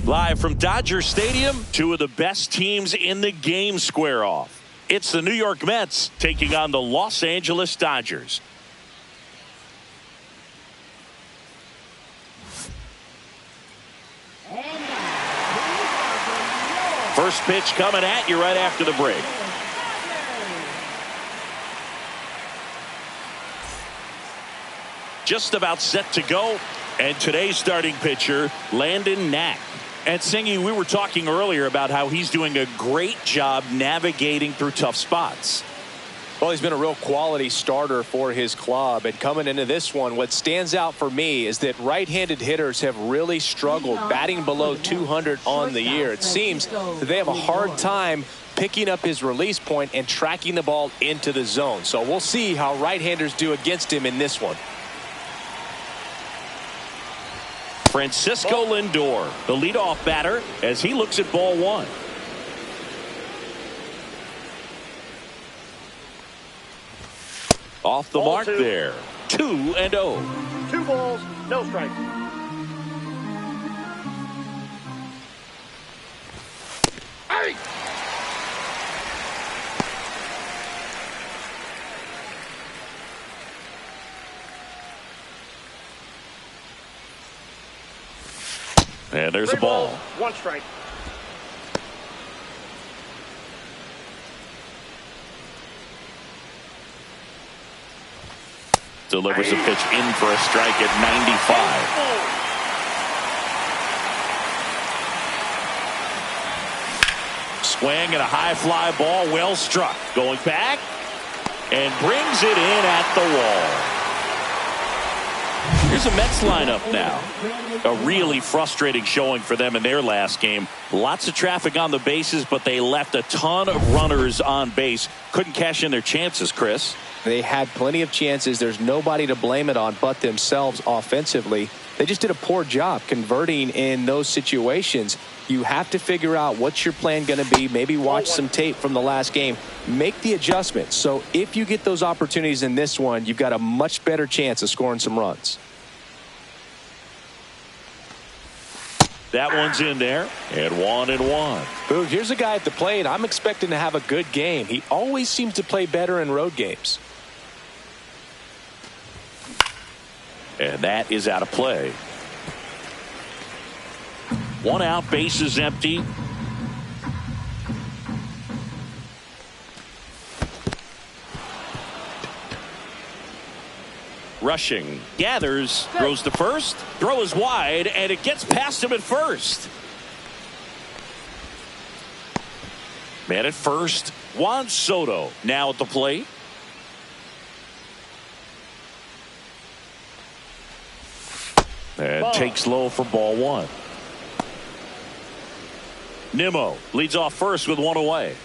Live from Dodger Stadium, two of the best teams in the game square off. It's the New York Mets taking on the Los Angeles Dodgers. First pitch coming at you right after the break. Just about set to go. And today's starting pitcher, Landon Knack. And Singy, we were talking earlier about how he's doing a great job navigating through tough spots. Well, he's been a real quality starter for his club. And coming into this one, what stands out for me is that right-handed hitters have really struggled batting below 200 on the year. It seems that they have a hard time picking up his release point and tracking the ball into the zone. So we'll see how right-handers do against him in this one. Francisco Lindor, the leadoff batter, as he looks at ball one. Off the mark there. 2-0. 2 balls, no strikes. Hey! And there's 3 a ball. balls, 1 strike. Delivers a pitch in for a strike at 95. Swing and a high fly ball, well struck. Going back and brings it in at the wall. Here's a Mets lineup now. A really frustrating showing for them in their last game. Lots of traffic on the bases, but they left a ton of runners on base. Couldn't cash in their chances, Chris. They had plenty of chances. There's nobody to blame it on but themselves offensively. They just did a poor job converting in those situations. You have to figure out what's your plan going to be. Maybe watch some tape from the last game. Make the adjustments. So if you get those opportunities in this one, you've got a much better chance of scoring some runs. That one's in there, and 1-1. Boog, here's a guy at the plate. I'm expecting to have a good game. He always seems to play better in road games. And that is out of play. 1 out, bases empty. Rushing, gathers, throws to first. Throw is wide, and it gets past him at first. Man at first, Juan Soto now at the plate. And takes low for ball 1. Nimmo leads off first with 1 away.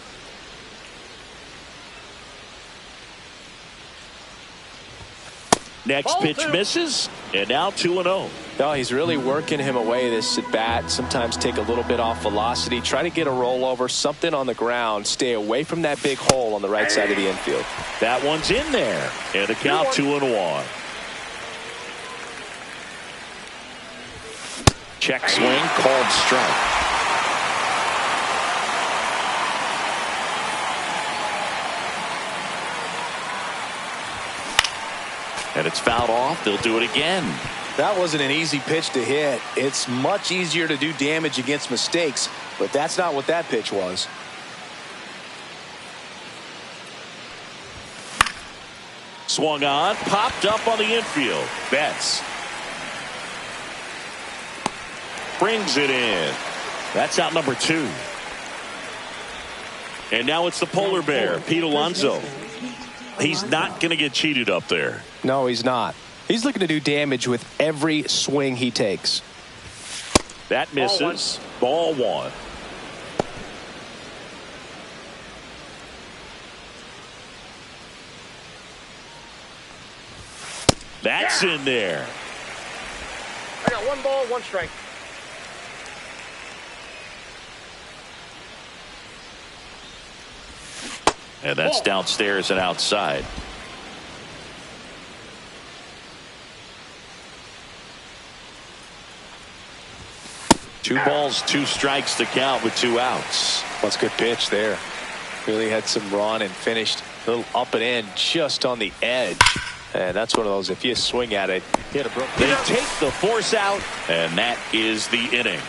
Next pitch misses, and now 2-0. No, he's really working him away this at bat. Sometimes take a little bit off velocity. Try to get a rollover, something on the ground. Stay away from that big hole on the right side of the infield. That one's in there, and the count 2-1. Check swing, called strike. And it's fouled off. They'll do it again. That wasn't an easy pitch to hit. It's much easier to do damage against mistakes, but that's not what that pitch was. Swung on, popped up on the infield. Betts brings it in. That's out number 2. And now it's the polar bear, Pete Alonso. He's not going to get cheated up there. No, he's not. He's looking to do damage with every swing he takes. That misses. Ball 1. That's in there. I got 1 ball, 1 strike. And that's downstairs and outside. 2 balls, 2 strikes to count with 2 outs. That's a good pitch there. Really had some run and finished a little up and in just on the edge. And that's one of those, if you swing at it, hit a broke. They take the force out, and that is the inning.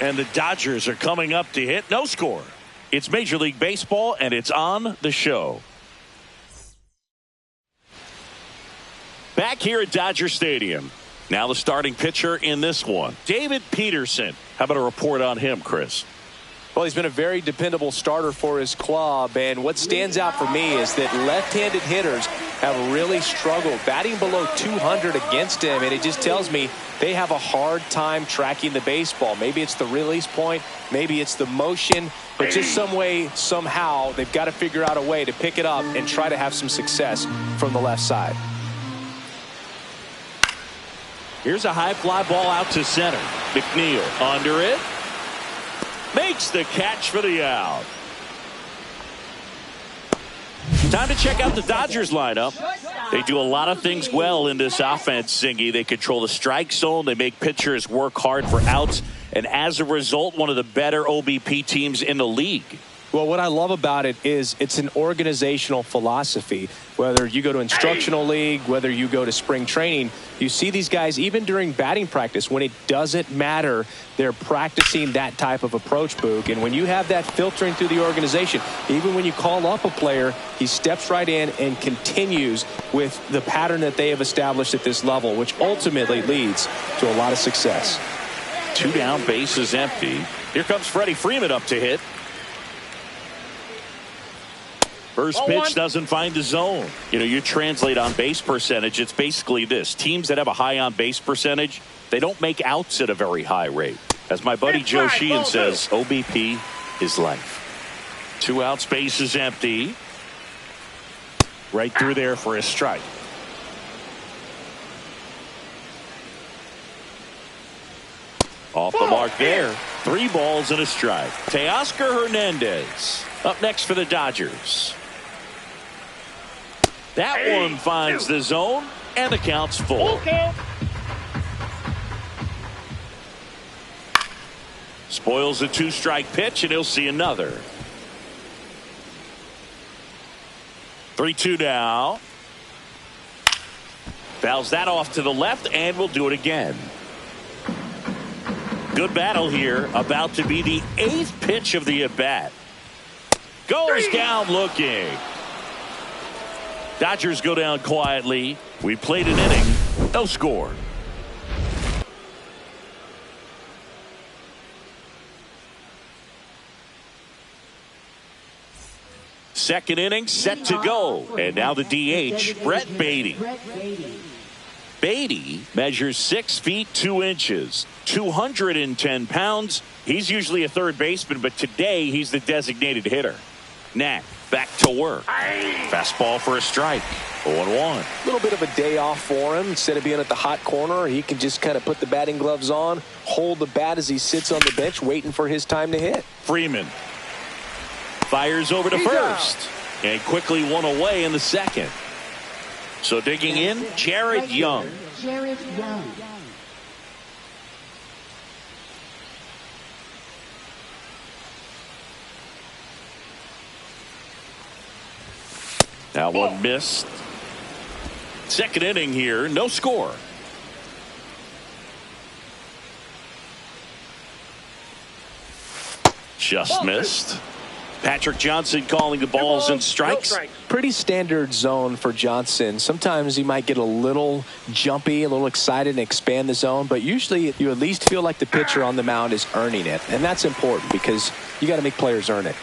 And the Dodgers are coming up to hit. No score. It's Major League Baseball, and it's on the show. Back here at Dodger Stadium. Now the starting pitcher in this one, David Peterson. How about a report on him, Chris? Well, he's been a very dependable starter for his club, and what stands out for me is that left-handed hitters have really struggled batting below 200 against him, and it just tells me they have a hard time tracking the baseball. Maybe it's the release point, maybe it's the motion, but just some way, somehow, they've got to figure out a way to pick it up and try to have some success from the left side. Here's a high fly ball out to center. McNeil under it. Makes the catch for the out. Time to check out the Dodgers lineup. They do a lot of things well in this offense, Singy. They control the strike zone. They make pitchers work hard for outs. And as a result, one of the better OBP teams in the league. Well, what I love about it is it's an organizational philosophy. Whether you go to instructional league, whether you go to spring training, you see these guys even during batting practice when it doesn't matter, they're practicing that type of approach, Boog. And when you have that filtering through the organization, even when you call up a player, he steps right in and continues with the pattern that they have established at this level, which ultimately leads to a lot of success. 2 down, bases empty. Here comes Freddie Freeman up to hit. First pitch doesn't find the zone. You know, you translate on base percentage, it's basically this. Teams that have a high on base percentage, they don't make outs at a very high rate. As my buddy Joe Sheehan says, OBP is life. 2 outs, base is empty. Right through there for a strike. Off the mark there. 3 balls and a strike. Teoscar Hernandez up next for the Dodgers. That one finds the zone, and the count's full. Spoils a 2-strike pitch, and he'll see another. 3-2 now. Fouls that off to the left, and we'll do it again. Good battle here. About to be the 8th pitch of the at-bat. Goes down looking. Dodgers go down quietly. We played an inning. No score. Second inning set to go. And now the DH, Brett Beatty. Beatty measures 6 feet 2 inches, 210 pounds. He's usually a third baseman, but today he's the designated hitter. Knack back to work. Fastball for a strike. 0-1. A little bit of a day off for him. Instead of being at the hot corner, he can just kind of put the batting gloves on, hold the bat as he sits on the bench waiting for his time to hit. Freeman fires over to first and quickly one away in the second. So digging in, Jared Young. Now one missed. Second inning here, no score. Just missed. Patrick Johnson calling the balls and strikes. Pretty standard zone for Johnson. Sometimes he might get a little jumpy, a little excited and expand the zone, but usually you at least feel like the pitcher on the mound is earning it, and that's important because you got to make players earn it.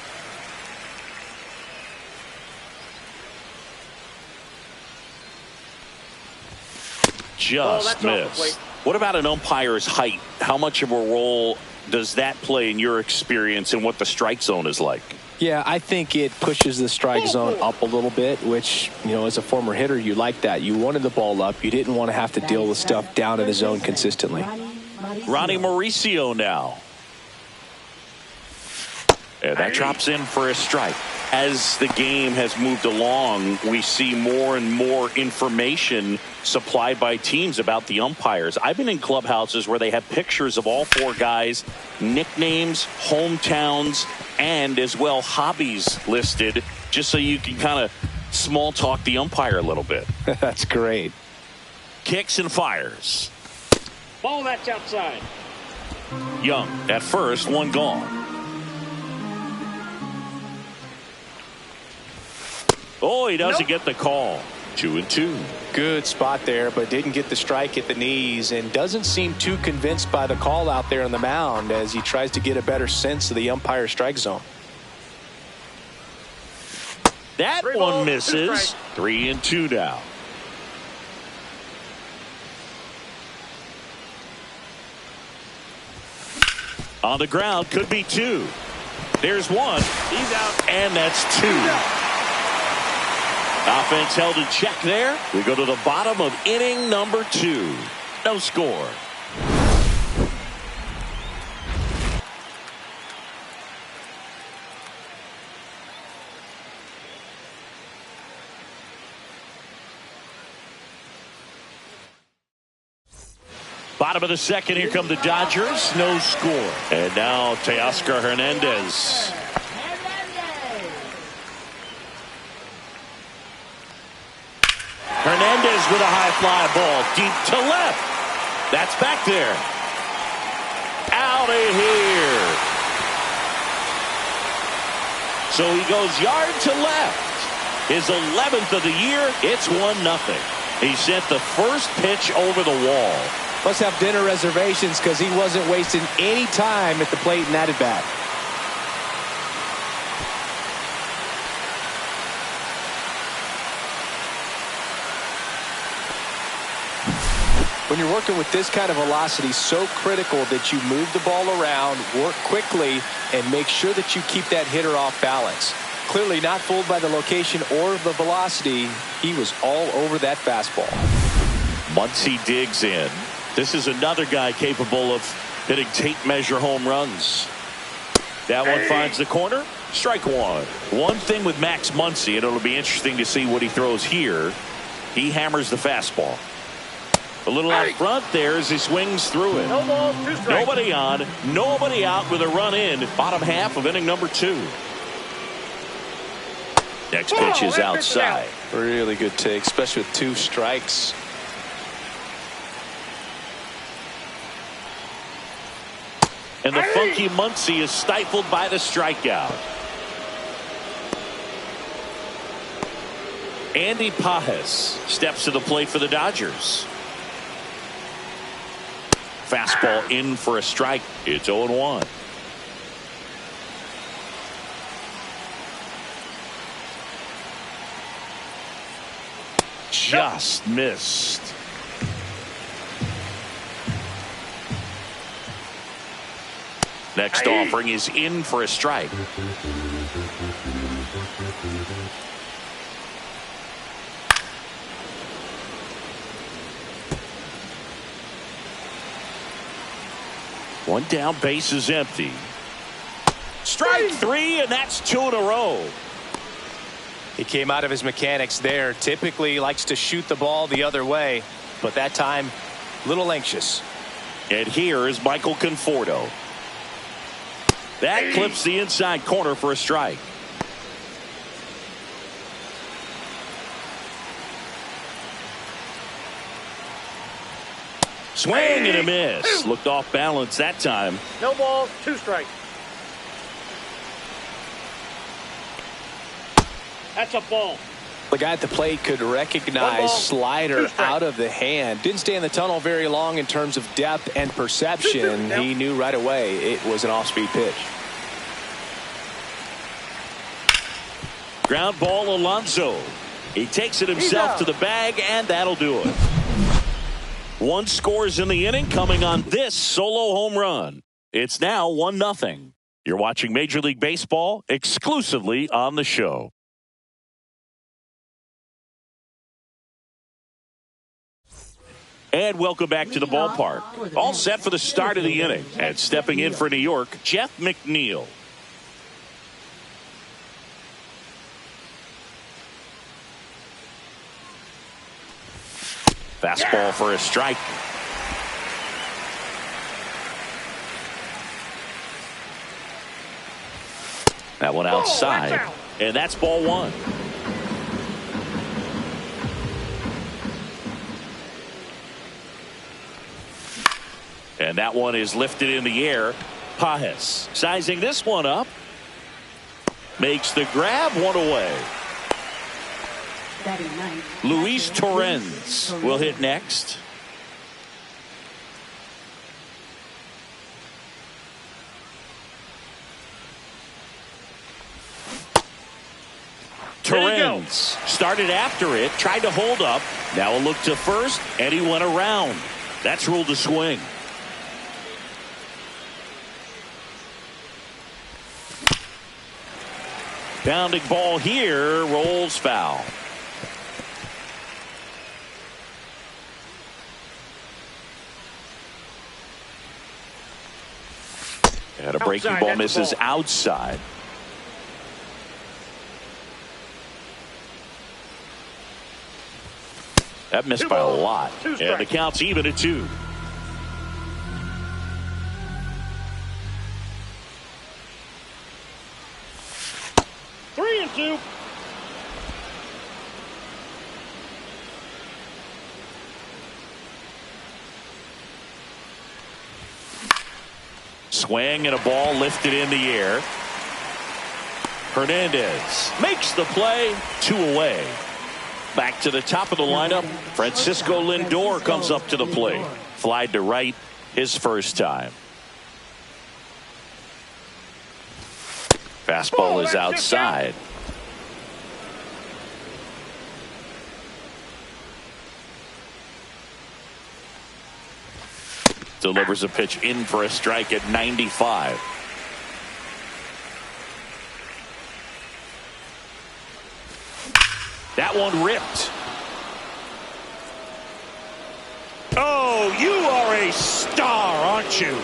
Just missed. What about an umpire's height? How much of a role does that play in your experience and what the strike zone is like? Yeah, I think it pushes the strike zone up a little bit, which, you know, as a former hitter, you like that. You wanted the ball up. You didn't want to have to deal with stuff down in the zone consistently. Ronnie Mauricio now. And that drops in for a strike. As the game has moved along, we see more and more information supplied by teams about the umpires. I've been in clubhouses where they have pictures of all 4 guys nicknames, hometowns, and as well hobbies listed, just so you can kind of small talk the umpire a little bit. That's great. Kicks and fires. Ball that's outside. Young at first, one gone. Oh, he doesn't get the call. 2-2. Good spot there, but didn't get the strike at the knees and doesn't seem too convinced by the call out there on the mound as he tries to get a better sense of the umpire's strike zone. That one misses. 3-2 now. On the ground, could be two. There's one. He's out. And that's two. Offense held in check there. We go to the bottom of inning number 2. No score. Bottom of the second, here come the Dodgers. No score. And now Teoscar Hernandez. Hernandez with a high fly ball deep to left. That's back there. Out of here. So he goes yard to left. His 11th of the year. It's 1-0. He sent the first pitch over the wall. Must have dinner reservations because he wasn't wasting any time at the plate in that at bat. When you're working with this kind of velocity, so critical that you move the ball around, work quickly, and make sure that you keep that hitter off balance. Clearly not fooled by the location or the velocity. He was all over that fastball. Muncy digs in. This is another guy capable of hitting tape measure home runs. That one finds the corner. Strike one. One thing with Max Muncy, and it'll be interesting to see what he throws here. He hammers the fastball. A little out front there as he swings through it. No balls, 2 strikes. Nobody on, nobody out with a run in. Bottom half of inning number 2. Next pitch is outside. Really good take, especially with 2 strikes. And the funky Muncy is stifled by the strikeout. Andy Pages steps to the plate for the Dodgers. Fastball in for a strike. It's 0-1. Just missed. Next offering is in for a strike. One down, base is empty. Strike 3, and that's 2 in a row. He came out of his mechanics there. Typically likes to shoot the ball the other way, but that time a little anxious. And here is Michael Conforto. That clips the inside corner for a strike. Swing and a miss. Looked off balance that time. No balls, 2 strikes. That's a ball. The guy at the plate could recognize slider out of the hand. Didn't stay in the tunnel very long in terms of depth and perception. He knew right away it was an off-speed pitch. Ground ball, Alonso. He takes it himself to the bag, and that'll do it. 1 scores in the inning, coming on this solo home run. It's now 1-0. You're watching Major League Baseball exclusively on the show. And welcome back to the ballpark. All set for the start of the inning. And stepping in for New York, Jeff McNeil. Fastball for a strike. That one outside. And that's ball one. And that one is lifted in the air. Pajes sizing this one up. Makes the grab, one away. Luis Torrens will hit next. Torrens started after it, tried to hold up. Now a look to first, and he went around. That's ruled a swing. Pounding ball here, rolls foul. And a breaking ball misses outside. That missed by a lot. And the count's even at 2. Three and two. Swing and a ball lifted in the air. Hernandez makes the play, 2 away. Back to the top of the lineup. Francisco Lindor comes up to the plate. Flied to right his first time. Fastball is outside. Delivers a pitch in for a strike at 95. That one ripped. Oh, you are a star, aren't you?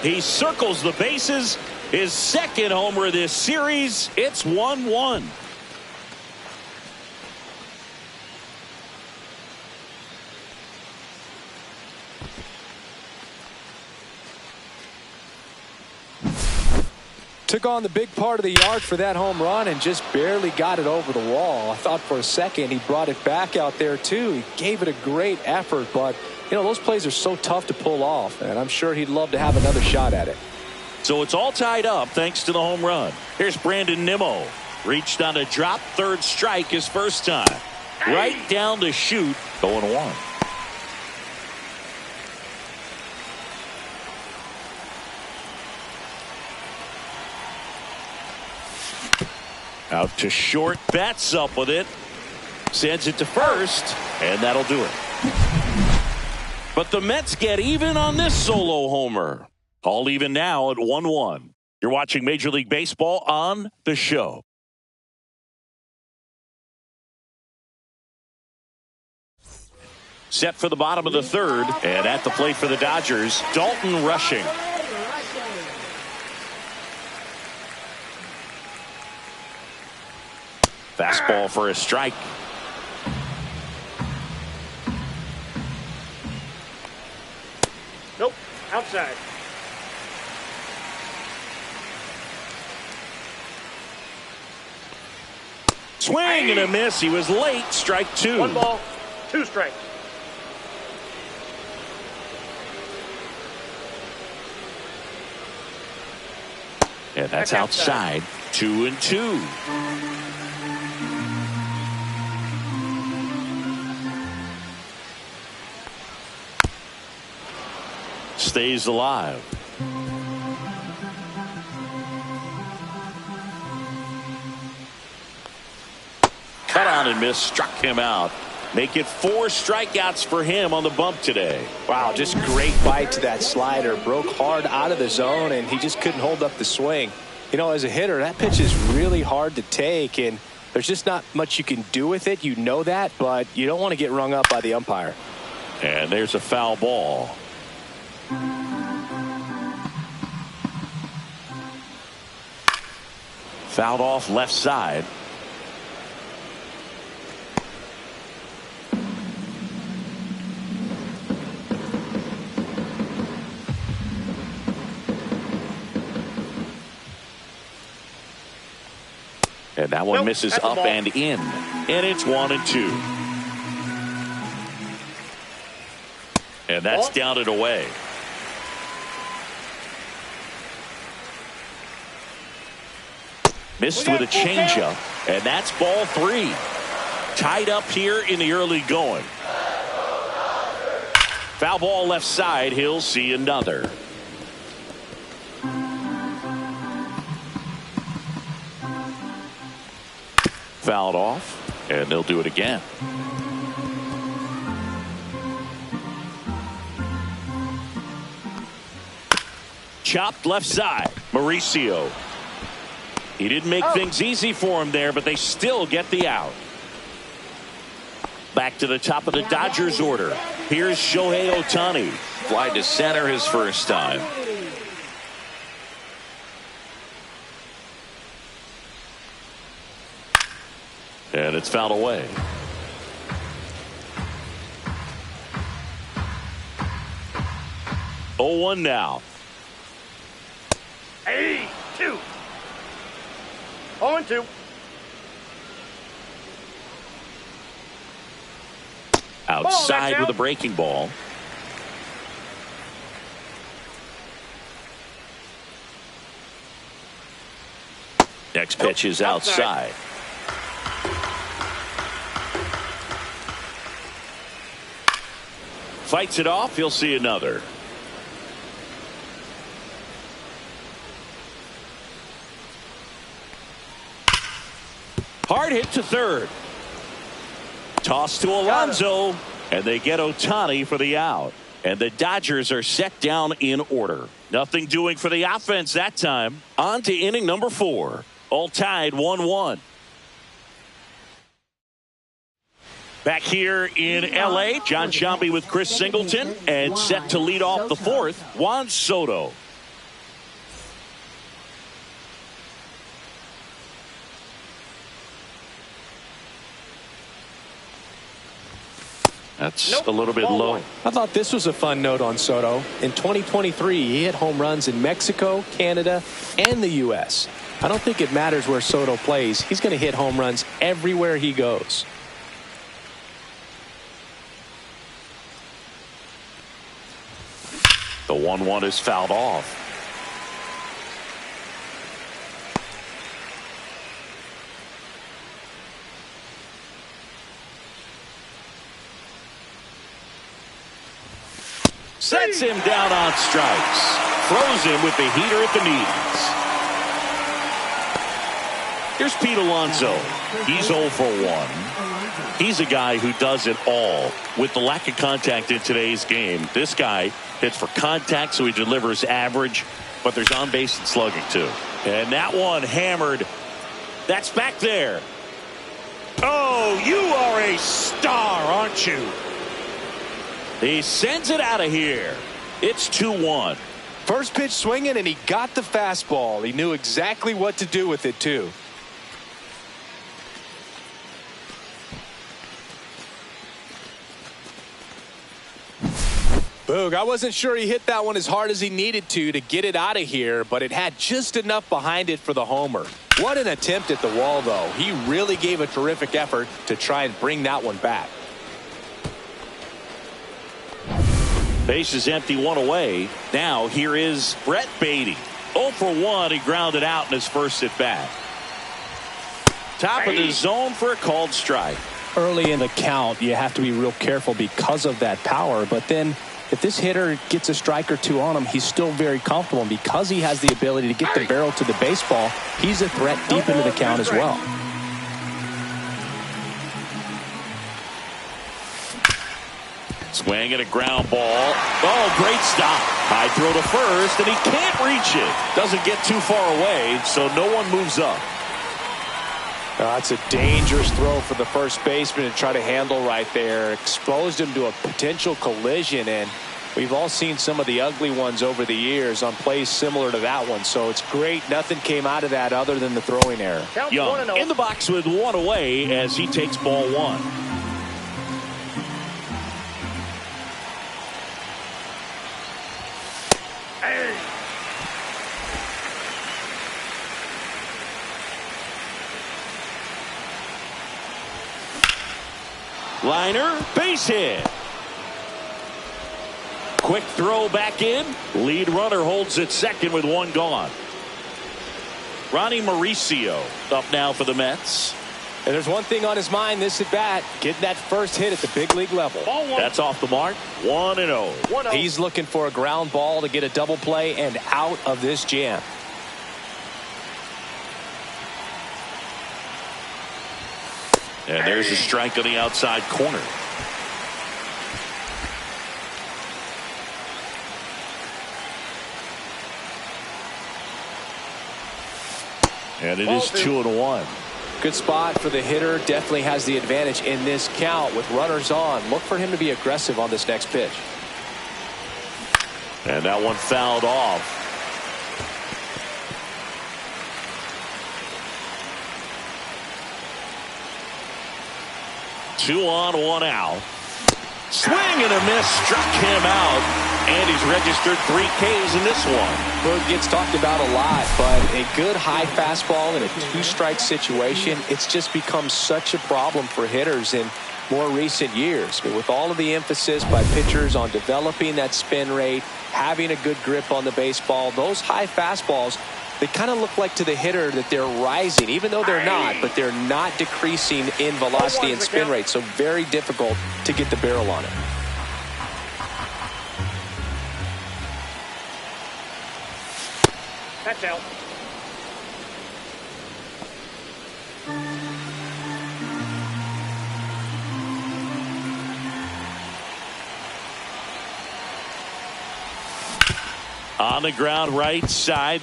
He circles the bases. His second homer this series. It's 1-1. Took on the big part of the yard for that home run and just barely got it over the wall. I thought for a second he brought it back out there too. He gave it a great effort, but you know, those plays are so tough to pull off, and I'm sure he'd love to have another shot at it. So it's all tied up thanks to the home run. Here's Brandon Nimmo. Reached on a drop, third strike his first time. Right down the chute, 0-1. Out to short, bats up with it. Sends it to first, and that'll do it. But the Mets get even on this solo homer. All even now at 1-1. You're watching Major League Baseball on The Show. Set for the bottom of the third, and at the plate for the Dodgers, Dalton Rushing. Fastball for a strike. Nope, outside. Swing and a miss. He was late. Strike 2. 1 ball, 2 strikes. And that's outside. 2-2. Stays alive. Cut on and miss, struck him out. Make it 4 strikeouts for him on the bump today. Wow, just great bite to that slider. Broke hard out of the zone, and he just couldn't hold up the swing. You know, as a hitter, that pitch is really hard to take, and there's just not much you can do with it. You know that, but you don't want to get rung up by the umpire. And there's a foul ball. Fouled off left side. And that one misses up and in. And it's 1-2. And that's down and away. Missed with a changeup. And that's ball 3. Tied up here in the early going. Foul ball left side. He'll see another. Fouled off, and they'll do it again. Chopped left side. Mauricio. He didn't make things easy for him there, but they still get the out. Back to the top of the Dodgers order. Here's Shohei Ohtani. Fly to center his first time. And it's fouled away. Oh, 1 now. 2. 0-2. Outside with a breaking ball. Next pitch is outside. Fights it off. He'll see another. Hard hit to third. Toss to Alonso. And they get Ohtani for the out. And the Dodgers are set down in order. Nothing doing for the offense that time. On to inning number 4. All tied 1-1. Back here in L.A., John Sciambi with Chris Singleton. And set to lead off the 4th, Juan Soto. That's a little bit low. I thought this was a fun note on Soto. In 2023, he hit home runs in Mexico, Canada, and the U.S. I don't think it matters where Soto plays. He's going to hit home runs everywhere he goes. The 1-1 is fouled off. Sets him down on strikes. Throws him with the heater at the knees. Here's Pete Alonso. He's 0 for 1. He's a guy who does it all. With the lack of contact in today's game, this guy hits for contact, so he delivers average, but there's on base and slugging too. And that one hammered. That's back there. Oh, you are a star, aren't you? He sends it out of here. It's 2-1. First pitch swinging, and he got the fastball. He knew exactly what to do with it, too. Boog, I wasn't sure he hit that one as hard as he needed to get it out of here, but it had just enough behind it for the homer. What an attempt at the wall, though. He really gave a terrific effort to try and bring that one back. Base is empty, 1 away. Now here is Brett Beatty. 0 for 1. He grounded out in his first at bat. Top of the zone for a called strike. Early in the count, you have to be real careful because of that power. But then if this hitter gets a strike or two on him, he's still very comfortable. And because he has the ability to get the barrel to the baseball, he's a threat deep into the count as well. Swing and a ground ball. Oh, great stop. High throw to first, and he can't reach it. Doesn't get too far away, so no one moves up. That's a dangerous throw for the first baseman to try to handle right there. Exposed him to a potential collision, and we've all seen some of the ugly ones over the years on plays similar to that one. So it's great. Nothing came out of that other than the throwing error. Young in the box with 1 away as he takes ball 1. Liner, base hit. Quick throw back in. Lead runner holds at second with one gone. Ronnie Mauricio up now for the Mets. And there's one thing on his mind this at bat, getting that first hit at the big league level. That's off the mark. 1-0. He's looking for a ground ball to get a double play and out of this jam. And there's a strike on the outside corner. And it is 2-1. Good spot for the hitter. Definitely has the advantage in this count with runners on. Look for him to be aggressive on this next pitch. And that one fouled off. Two on, one out. Swing and a miss, struck him out. And he's registered 3 Ks in this one. Well, it gets talked about a lot, but a good high fastball in a 2-strike situation, it's just become such a problem for hitters in more recent years. But with all of the emphasis by pitchers on developing that spin rate, having a good grip on the baseball, those high fastballs, they kind of look like to the hitter that they're rising, even though they're not, but they're not decreasing in velocity and spin rate. So very difficult to get the barrel on it. That's out. On the ground, right side.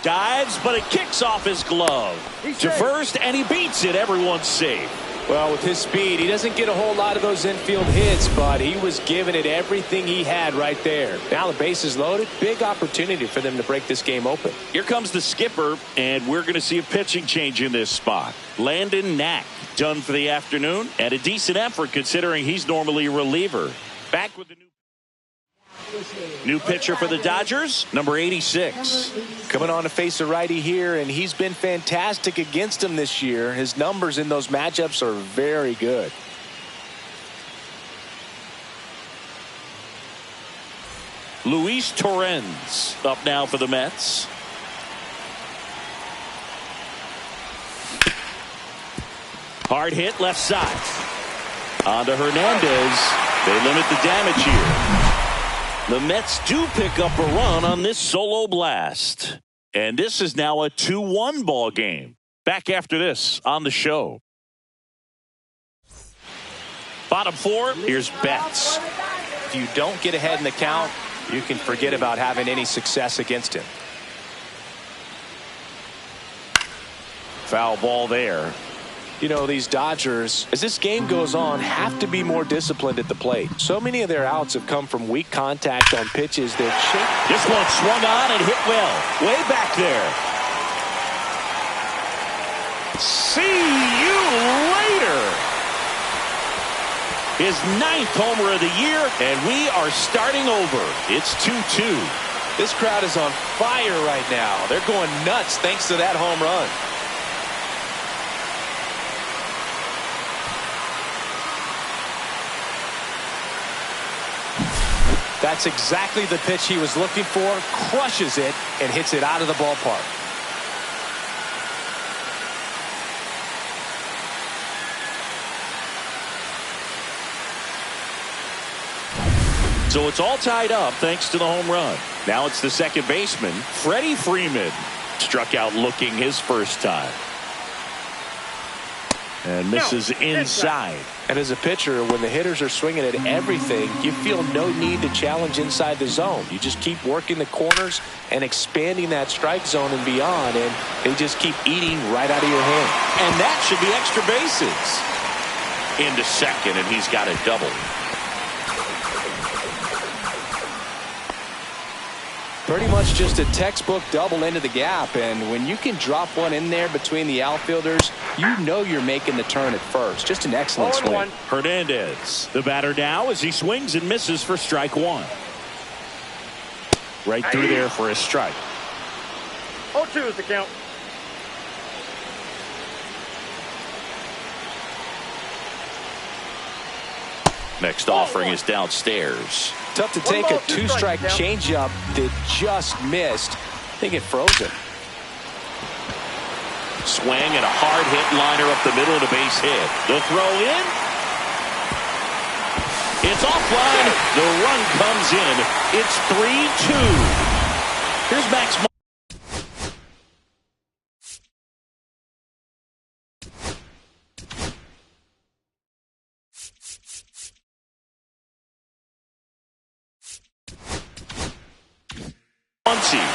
Dives, but it kicks off his glove. To first, and he beats it. Everyone's safe. Well, with his speed, he doesn't get a whole lot of those infield hits, but he was giving it everything he had right there. Now the base is loaded. Big opportunity for them to break this game open. Here comes the skipper, and we're going to see a pitching change in this spot. Landon Knack done for the afternoon, and a decent effort considering he's normally a reliever. Back with the new pitcher for the Dodgers, number 86. Coming on to face a righty here, and he's been fantastic against him this year. His numbers in those matchups are very good. Luis Torrens up now for the Mets. Hard hit left side. On to Hernandez. They limit the damage here. The Mets do pick up a run on this solo blast. And this is now a 2-1 ball game. Back after this on the show. Bottom 4, here's Betts. If you don't get ahead in the count, you can forget about having any success against him. Foul ball there. You know, these Dodgers, as this game goes on, have to be more disciplined at the plate. So many of their outs have come from weak contact on pitches that shake. This one swung on and hit well. Way back there. See you later. His 9th homer of the year, and we are starting over. It's 2-2. This crowd is on fire right now. They're going nuts thanks to that home run. That's exactly the pitch he was looking for. Crushes it and hits it out of the ballpark. So it's all tied up thanks to the home run. Now it's the second baseman, Freddie Freeman. Struck out looking his first time. And misses inside. And as a pitcher, when the hitters are swinging at everything, you feel no need to challenge inside the zone. You just keep working the corners and expanding that strike zone and beyond, and they just keep eating right out of your hand. And that should be extra bases. Into second, and he's got a double. Pretty much just a textbook double into the gap, and when you can drop one in there between the outfielders, you know you're making the turn at first. Just an excellent swing. Hernandez, the batter now as he swings and misses for strike one. Right through there for a strike. 0-2 is the count. Next offering is downstairs. Tough to take a two-strike changeup that just missed. I think it froze it. Swing and a hard hit liner up the middle of the base hit. The throw in. It's offline. The run comes in. It's 3-2. Here's Max.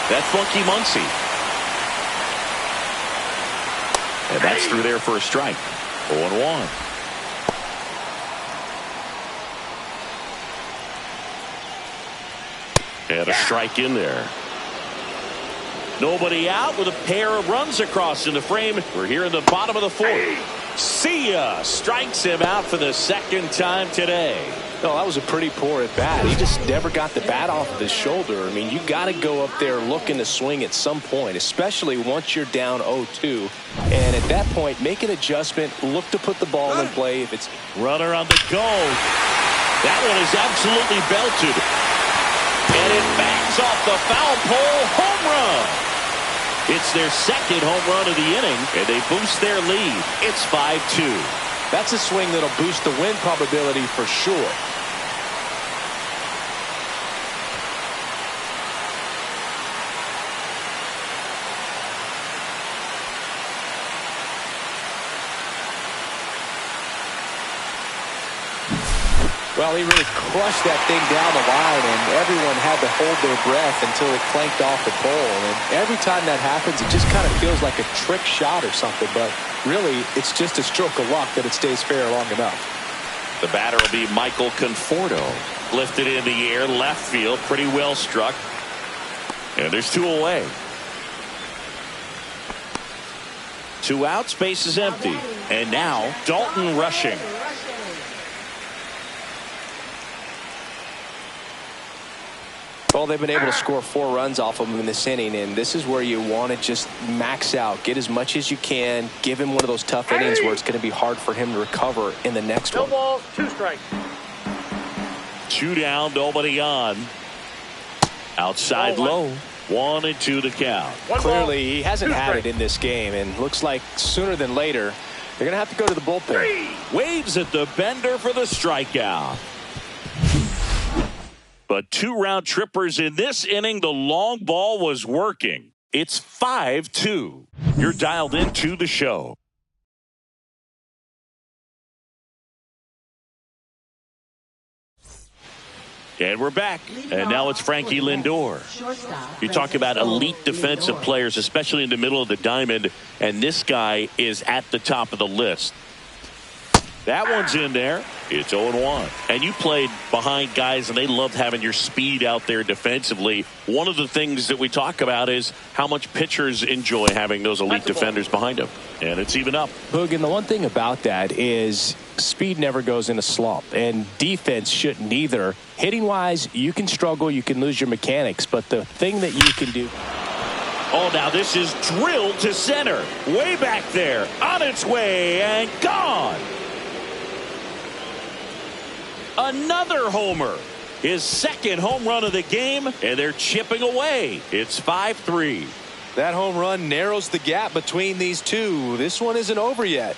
That funky Muncy. And that's through there for a strike. 0-1. And a strike in there. Nobody out with a pair of runs across in the frame. We're here in the bottom of the fourth. See ya. Strikes him out for the second time today. No, that was a pretty poor at bat. He just never got the bat off of his shoulder. I mean, you got to go up there looking to swing at some point, especially once you're down 0-2. And at that point, make an adjustment, look to put the ball in play. If it's runner on the go. That one is absolutely belted. And it bangs off the foul pole. Home run. It's their second home run of the inning, and they boost their lead. It's 5-2. That's a swing that'll boost the win probability for sure. Well, he really crushed that thing down the line, and everyone had to hold their breath until it clanked off the pole. And every time that happens, it just kind of feels like a trick shot or something. But really, it's just a stroke of luck that it stays fair long enough. The batter will be Michael Conforto. Lifted in the air, left field, pretty well struck. And there's two away. 2 out, space is empty. And now, Dalton rushing. Well, they've been able to score 4 runs off of him in this inning, and this is where you want to just max out, get as much as you can, give him one of those tough innings where it's going to be hard for him to recover in the next one. No balls, 2 strikes. 2 down, nobody on. Outside low. 1-2 the count. Clearly, he hasn't had it in this game, and looks like sooner than later, they're going to have to go to the bullpen. Waves at the bender for the strikeout. But 2 round trippers in this inning. The long ball was working. It's 5-2. You're dialed into the show. And we're back. And now it's Frankie Lindor. You talk about elite defensive players, especially in the middle of the diamond. And this guy is at the top of the list. That one's in there. It's 0-1. And you played behind guys, and they loved having your speed out there defensively. One of the things that we talk about is how much pitchers enjoy having those elite defenders behind them. And it's even up. Boog, and the one thing about that is speed never goes in a slump, and defense shouldn't either. Hitting-wise, you can struggle, you can lose your mechanics, but the thing that you can do... Oh, now this is drilled to center. Way back there. On its way and gone. Another homer. His second home run of the game, and they're chipping away. It's 5-3. That home run narrows the gap between these two. This one isn't over yet.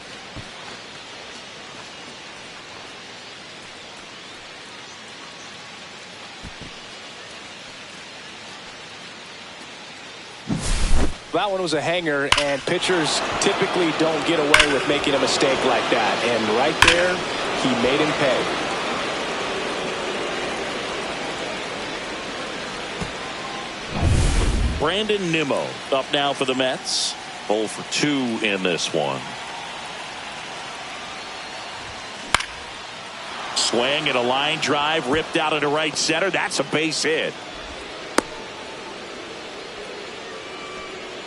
That one was a hanger, and pitchers typically don't get away with making a mistake like that. And right there, he made him pay. Brandon Nimmo up now for the Mets. 0 for 2 in this one. Swing and a line drive ripped out into right center. That's a base hit.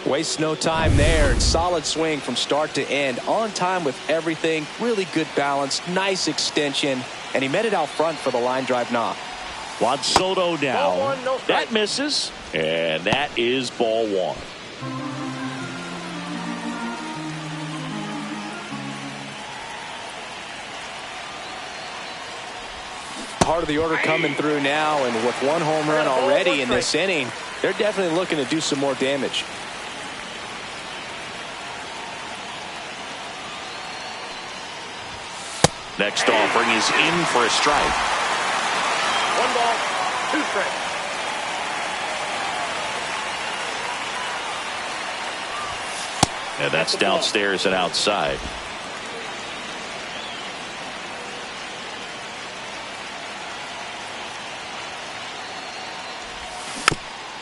Wastes no time there. Solid swing from start to end. On time with everything. Really good balance. Nice extension. And he met it out front for the line drive knock. Juan Soto now. That misses. And that is ball 1. Heart of the order coming through now, and with one home run already in this inning, they're definitely looking to do some more damage. Next offering is in for a strike. 1 ball, 2 strikes. And that's downstairs and outside.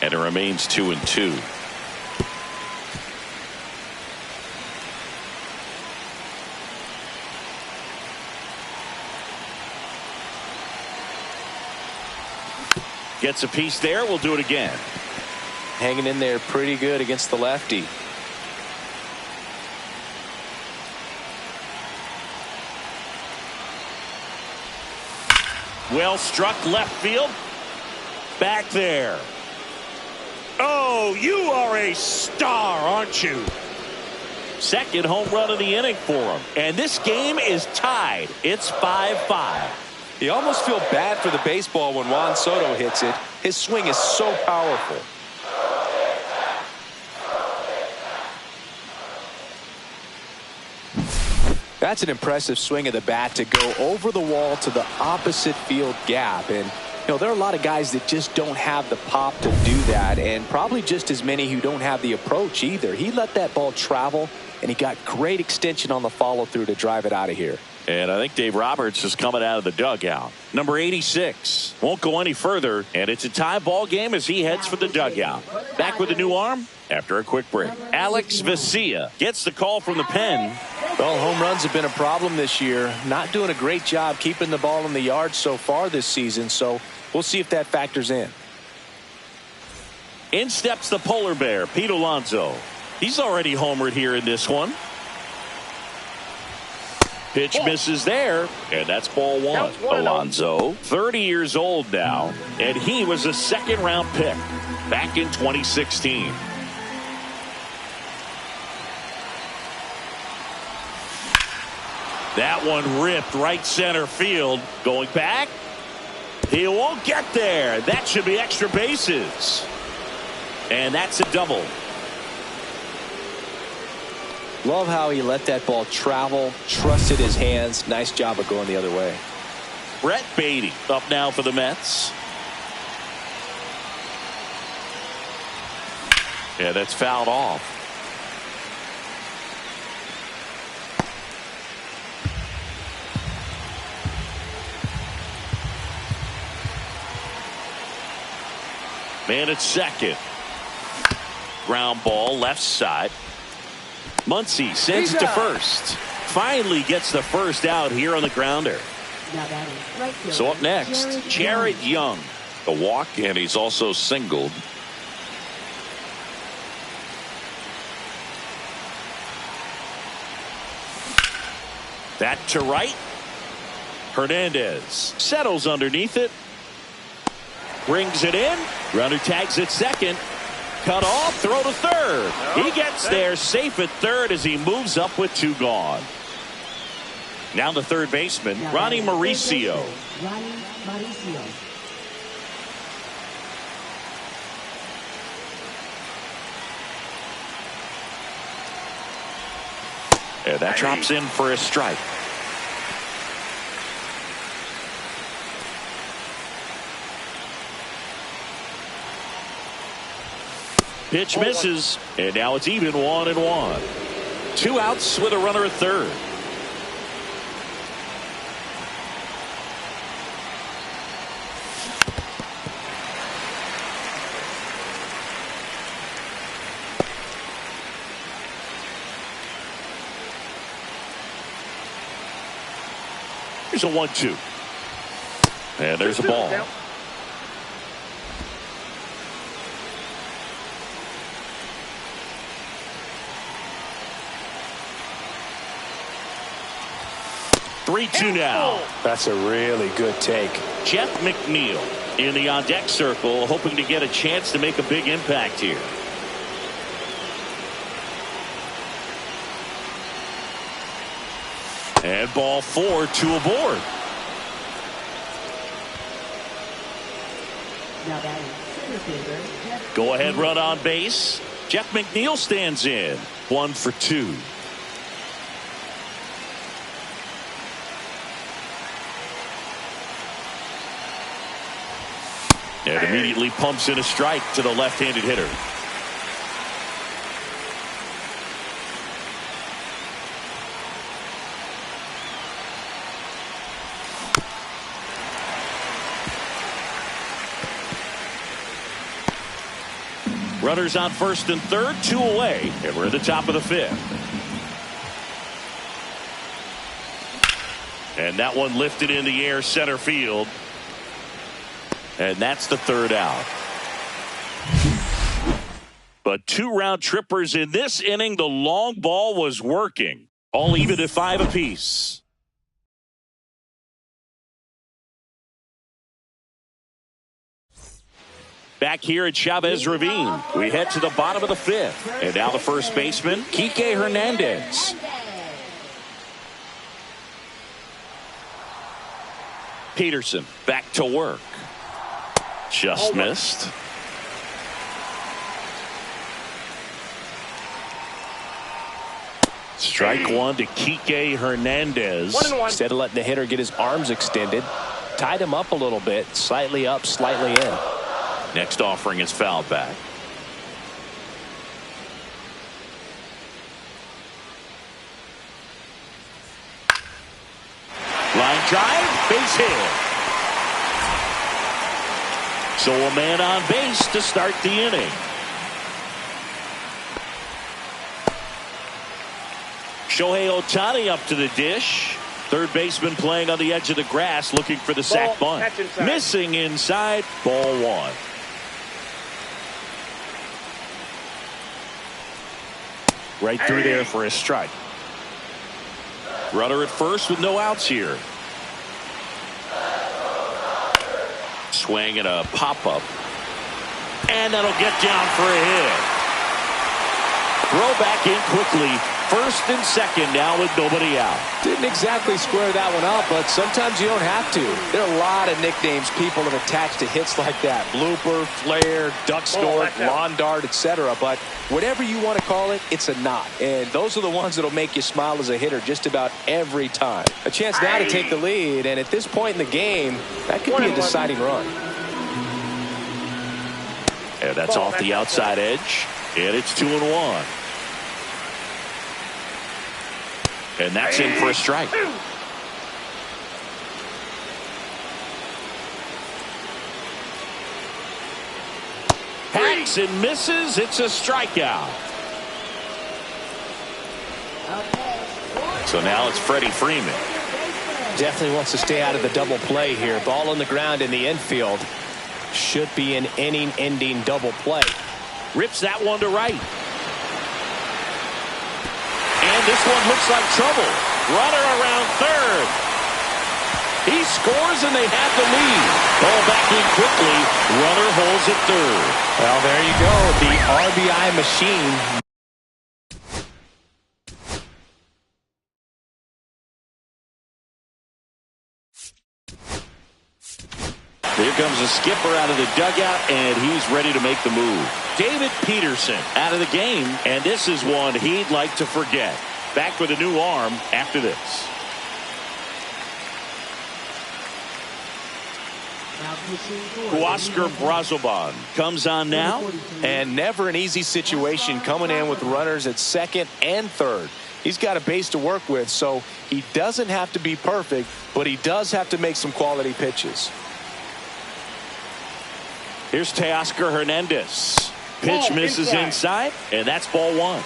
And it remains 2-2. Gets a piece there. We'll do it again. Hanging in there pretty good against the lefty. Well struck left field. Back there. Oh, you are a star, aren't you? Second home run of the inning for him. And this game is tied. It's 5-5. You almost feel bad for the baseball when Juan Soto hits it. His swing is so powerful. That's an impressive swing of the bat to go over the wall to the opposite field gap. And, you know, there are a lot of guys that just don't have the pop to do that, and probably just as many who don't have the approach either. He let that ball travel, and he got great extension on the follow-through to drive it out of here. And I think Dave Roberts is coming out of the dugout. Number 86 won't go any further, and it's a tie ball game as he heads for the dugout. Back with a new arm after a quick break. Alex Vesia gets the call from the pen. Well, home runs have been a problem this year. Not doing a great job keeping the ball in the yard so far this season, so we'll see if that factors in. In steps the polar bear, Pete Alonso. He's already homered here in this one. Pitch misses there, and that's ball one. Alonso, 30 years old now, and he was a second-round pick back in 2016. That one ripped right center field. Going back, he won't get there. That should be extra bases. And that's a double. Love how he let that ball travel, trusted his hands. Nice job of going the other way. Brett Beatty up now for the Mets. Yeah, that's fouled off. Man at second. Ground ball left side. Muncy sends it to first. Finally gets the first out here on the grounder. So up next, Jared Young. A walk, and he's also singled. That to right. Hernandez settles underneath it. Brings it in. Runner tags at second. Cut off, throw to third. He gets there safe at third as he moves up with 2 gone. Now the third baseman, Ronnie Mauricio. And that drops in for a strike. Pitch misses, and now it's even 1-1. 2 outs with a runner at third. Here's a 1-2. And there's a ball. Three-two now. That's a really good take. Jeff McNeil in the on-deck circle, hoping to get a chance to make a big impact here. And ball 4, 2 aboard. Go ahead run on base. Jeff McNeil stands in. 1 for 2. And immediately pumps in a strike to the left-handed hitter. Runners on first and third, 2 away, and we're at the top of the 5th. And that one lifted in the air center field. And that's the 3rd out. But 2 round trippers in this inning. The long ball was working. All even at 5 apiece. Back here at Chavez Ravine, we head to the bottom of the 5th. And now the first baseman, Kike Hernandez. Peterson back to work. Just missed. Strike 1 to Kike Hernandez. Instead of letting the hitter get his arms extended, tied him up a little bit, slightly up, slightly in. Next offering is fouled back. Line drive, base hit. So a man on base to start the inning. Shohei Ohtani up to the dish. Third baseman playing on the edge of the grass, looking for the sac bunt. Missing inside, ball 1. Right through there for a strike. Runner at first with no outs here. Swing and a pop-up. And that'll get down for a hit. Throw back in quickly. First and second now with nobody out. Didn't exactly square that one up, but sometimes you don't have to. There are a lot of nicknames people have attached to hits like that. Blooper, flare, duck snort, lawn dart, etc. But whatever you want to call it, it's a knot. And those are the ones that'll make you smile as a hitter just about every time. A chance now to take the lead, and at this point in the game, that could be a deciding run. And that's off the outside edge, and it's 2-1. And that's in for a strike. Hacks and misses. It's a strikeout. So now it's Freddie Freeman. Definitely wants to stay out of the double play here. Ball on the ground in the infield. Should be an inning-ending double play. Rips that one to right. And this one looks like trouble. Runner around third. He scores and they have the lead. Ball back in quickly. Runner holds at third. Well, there you go. The RBI machine. Here comes a skipper out of the dugout, and he's ready to make the move. David Peterson out of the game, and this is one he'd like to forget. Back with a new arm after this. Huascar Brazoban comes on now. And never an easy situation coming in with runners at second and third. He's got a base to work with, so he doesn't have to be perfect, but he does have to make some quality pitches. Here's Teoscar Hernandez. Pitch misses inside, and that's ball 1.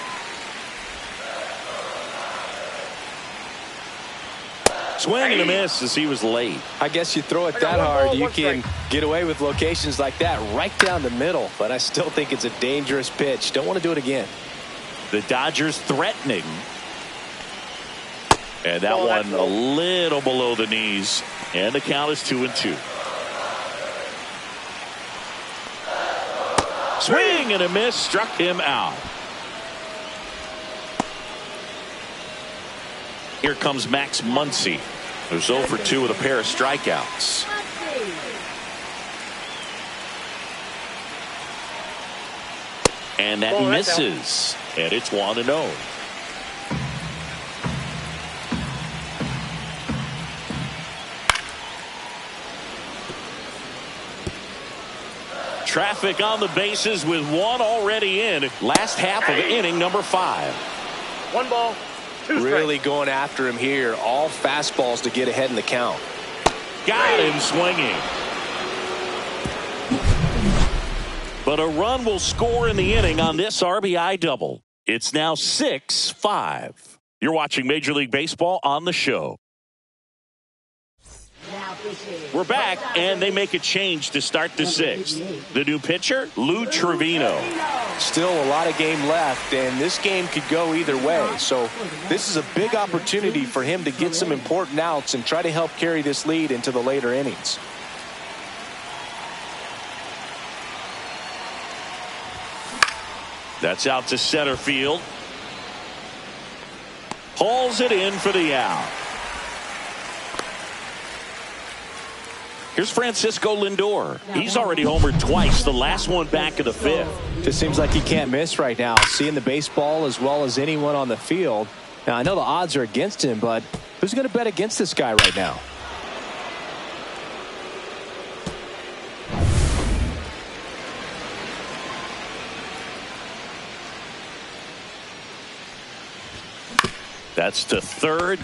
Swing and a miss as he was late. I guess you throw it that hard, you can get away with locations like that right down the middle, but I still think it's a dangerous pitch. Don't want to do it again. The Dodgers threatening. And that one a little below the knees, and the count is 2-2. Swing and a miss, struck him out. Here comes Max Muncy, who's 0 for 2 with a pair of strikeouts. And that misses. And it's 1-0. Traffic on the bases with one already in. Last half of inning number 5. 1 ball, 2 strikes. Really going after him here. All fastballs to get ahead in the count. Got him swinging. But a run will score in the inning on this RBI double. It's now 6-5. You're watching Major League Baseball on the show. We're back, and they make a change to start the 6th. The new pitcher, Lou Trevino. Still a lot of game left, and this game could go either way. So this is a big opportunity for him to get some important outs and try to help carry this lead into the later innings. That's out to center field. Hauls it in for the out. Here's Francisco Lindor. He's already homered twice, the last one back in the 5th. Just seems like he can't miss right now, seeing the baseball as well as anyone on the field. Now, I know the odds are against him, but who's going to bet against this guy right now? That's to third.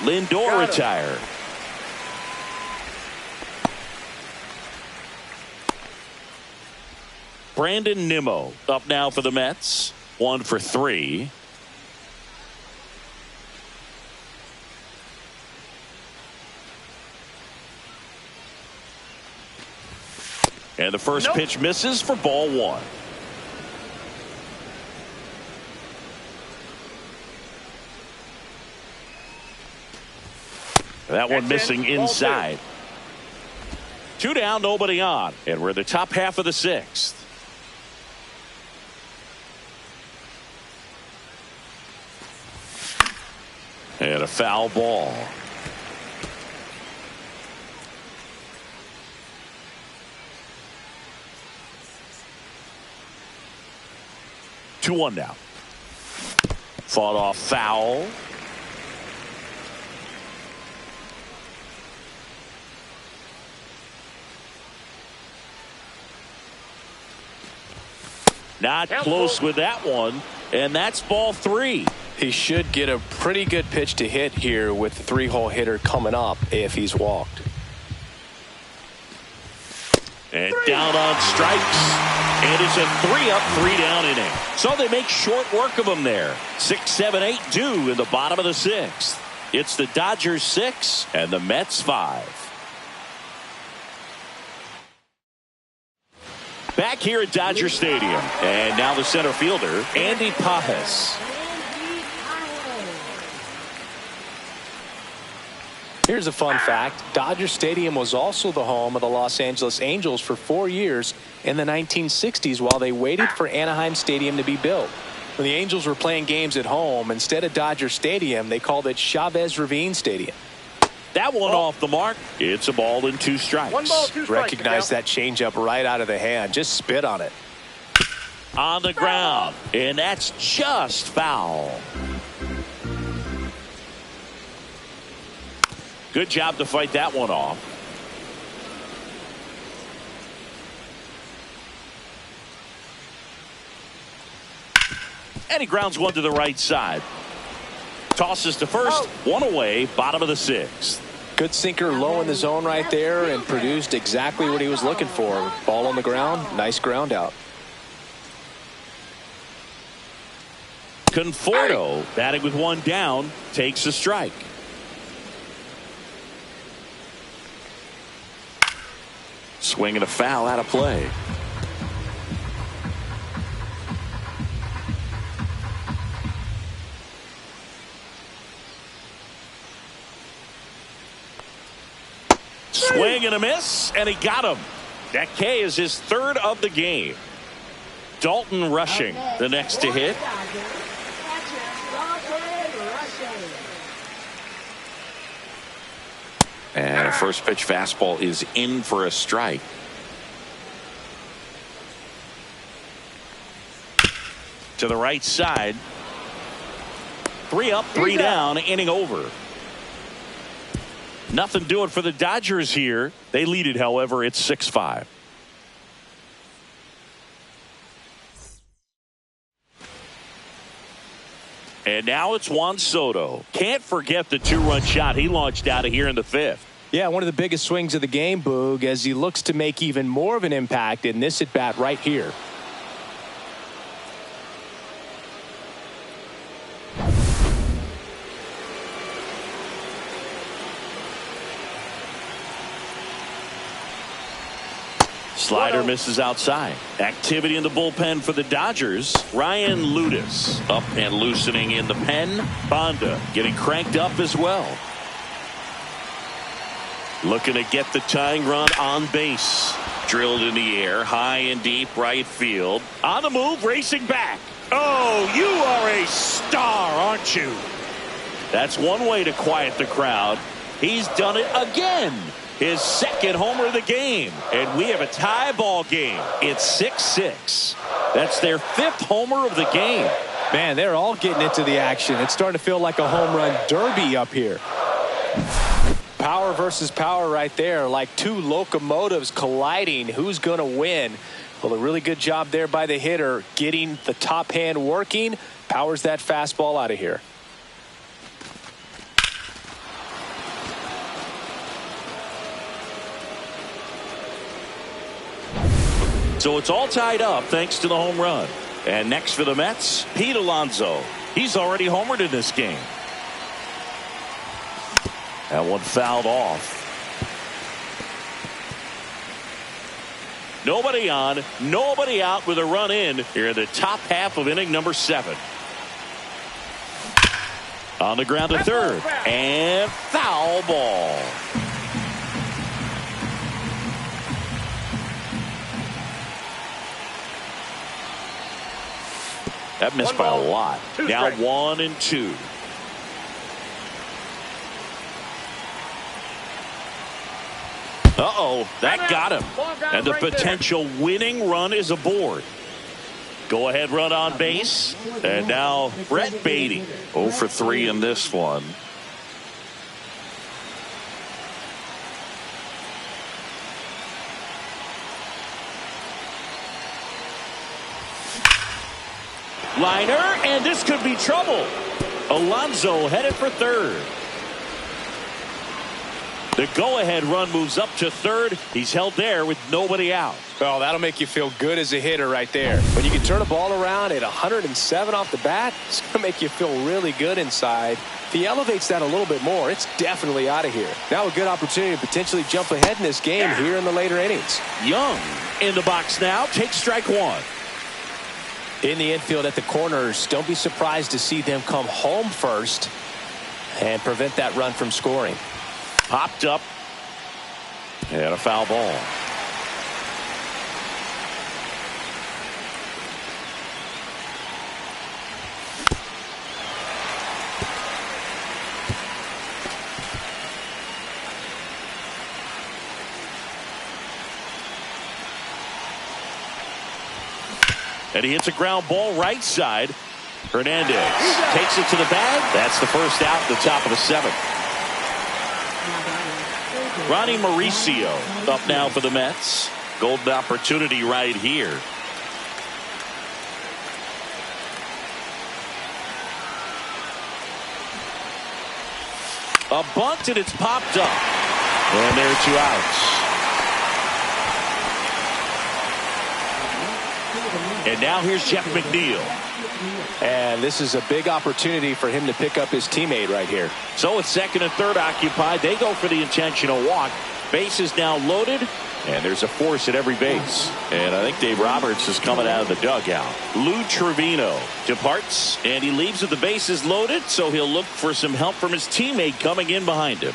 Lindor retired. Brandon Nimmo up now for the Mets. 1 for 3. And the first pitch misses for ball 1. That one missing inside. 2 down, nobody on. And we're in the top half of the 6th. And a foul ball. Two one now. Fought off foul. Not close with that one, and that's ball 3. He should get a pretty good pitch to hit here with the 3-hole hitter coming up if he's walked. And down on strikes. And it's a 3-up, 3-down inning. So they make short work of him there. 6, 7, 8 due in the bottom of the 6th. It's the Dodgers 6 and the Mets 5. Back here at Dodger Stadium. And now the center fielder, Andy Pajes. Here's a fun fact. Dodger Stadium was also the home of the Los Angeles Angels for 4 years in the 1960s while they waited for Anaheim Stadium to be built. When the Angels were playing games at home, instead of Dodger Stadium, they called it Chavez Ravine Stadium. That one off the mark. It's a ball and 2 strikes. 1 ball, 2 strikes. Recognize that changeup right out of the hand. Just spit on it. On the ground. And that's just foul. Good job to fight that one off. And he grounds one to the right side. Tosses to first. One away. Bottom of the 6th. Good sinker low in the zone right there and produced exactly what he was looking for. Ball on the ground. Nice ground out. Conforto batting with 1 down. Takes a strike. Swing and a foul out of play. Swing and a miss, and he got him. That K is his 3rd of the game. Dalton Rushing, the next to hit. And a first pitch fastball is in for a strike. To the right side. 3 up, 3 down, inning over. Nothing doing for the Dodgers here. They lead it, however, it's 6-5. And now it's Juan Soto. Can't forget the 2-run shot he launched out of here in the 5th. Yeah, one of the biggest swings of the game, Boog, as he looks to make even more of an impact in this at-bat right here. Slider misses outside. Activity in the bullpen for the Dodgers. Ryan Ludis up and loosening in the pen. Banda getting cranked up as well. Looking to get the tying run on base. Drilled in the air, high and deep right field. On the move, racing back. Oh, you are a star, aren't you? That's one way to quiet the crowd. He's done it again. His second homer of the game. And we have a tie ball game. It's 6-6. That's their 5th homer of the game. Man, they're all getting into the action. It's starting to feel like a home run derby up here. Power versus power right there, like two locomotives colliding. Who's going to win? Well, a really good job there by the hitter, getting the top hand working. Powers that fastball out of here. So it's all tied up thanks to the home run. And next for the Mets, Pete Alonso. He's already homered in this game. That one fouled off. Nobody on, nobody out with a run in here in the top half of inning number 7. On the ground to third. And foul ball. That missed by a lot. Now 1-2. Uh-oh, that got him. And the potential winning run is aboard. Go ahead run on base. And now Brett Beatty. 0 for 3 in this one. Liner, and this could be trouble. Alonso headed for third. The go-ahead run moves up to third. He's held there with nobody out. Oh, that'll make you feel good as a hitter right there. When you can turn a ball around at 107 off the bat, it's going to make you feel really good inside. If he elevates that a little bit more, it's definitely out of here. Now a good opportunity to potentially jump ahead in this game here in the later innings. Young in the box now. Takes strike 1. In the infield at the corners, don't be surprised to see them come home first and prevent that run from scoring. Popped up. And a foul ball. And he hits a ground ball right side. Hernandez takes it to the bag. That's the first out at the top of the 7th. Ronnie Mauricio up now for the Mets. Golden opportunity right here. A bunt and it's popped up. And there are 2 outs. And now here's Jeff McNeil. And this is a big opportunity for him to pick up his teammate right here. So it's second and third occupied. They go for the intentional walk. Base is now loaded. And there's a force at every base. And I think Dave Roberts is coming out of the dugout. Lou Trevino departs. And he leaves with the bases loaded. So he'll look for some help from his teammate coming in behind him.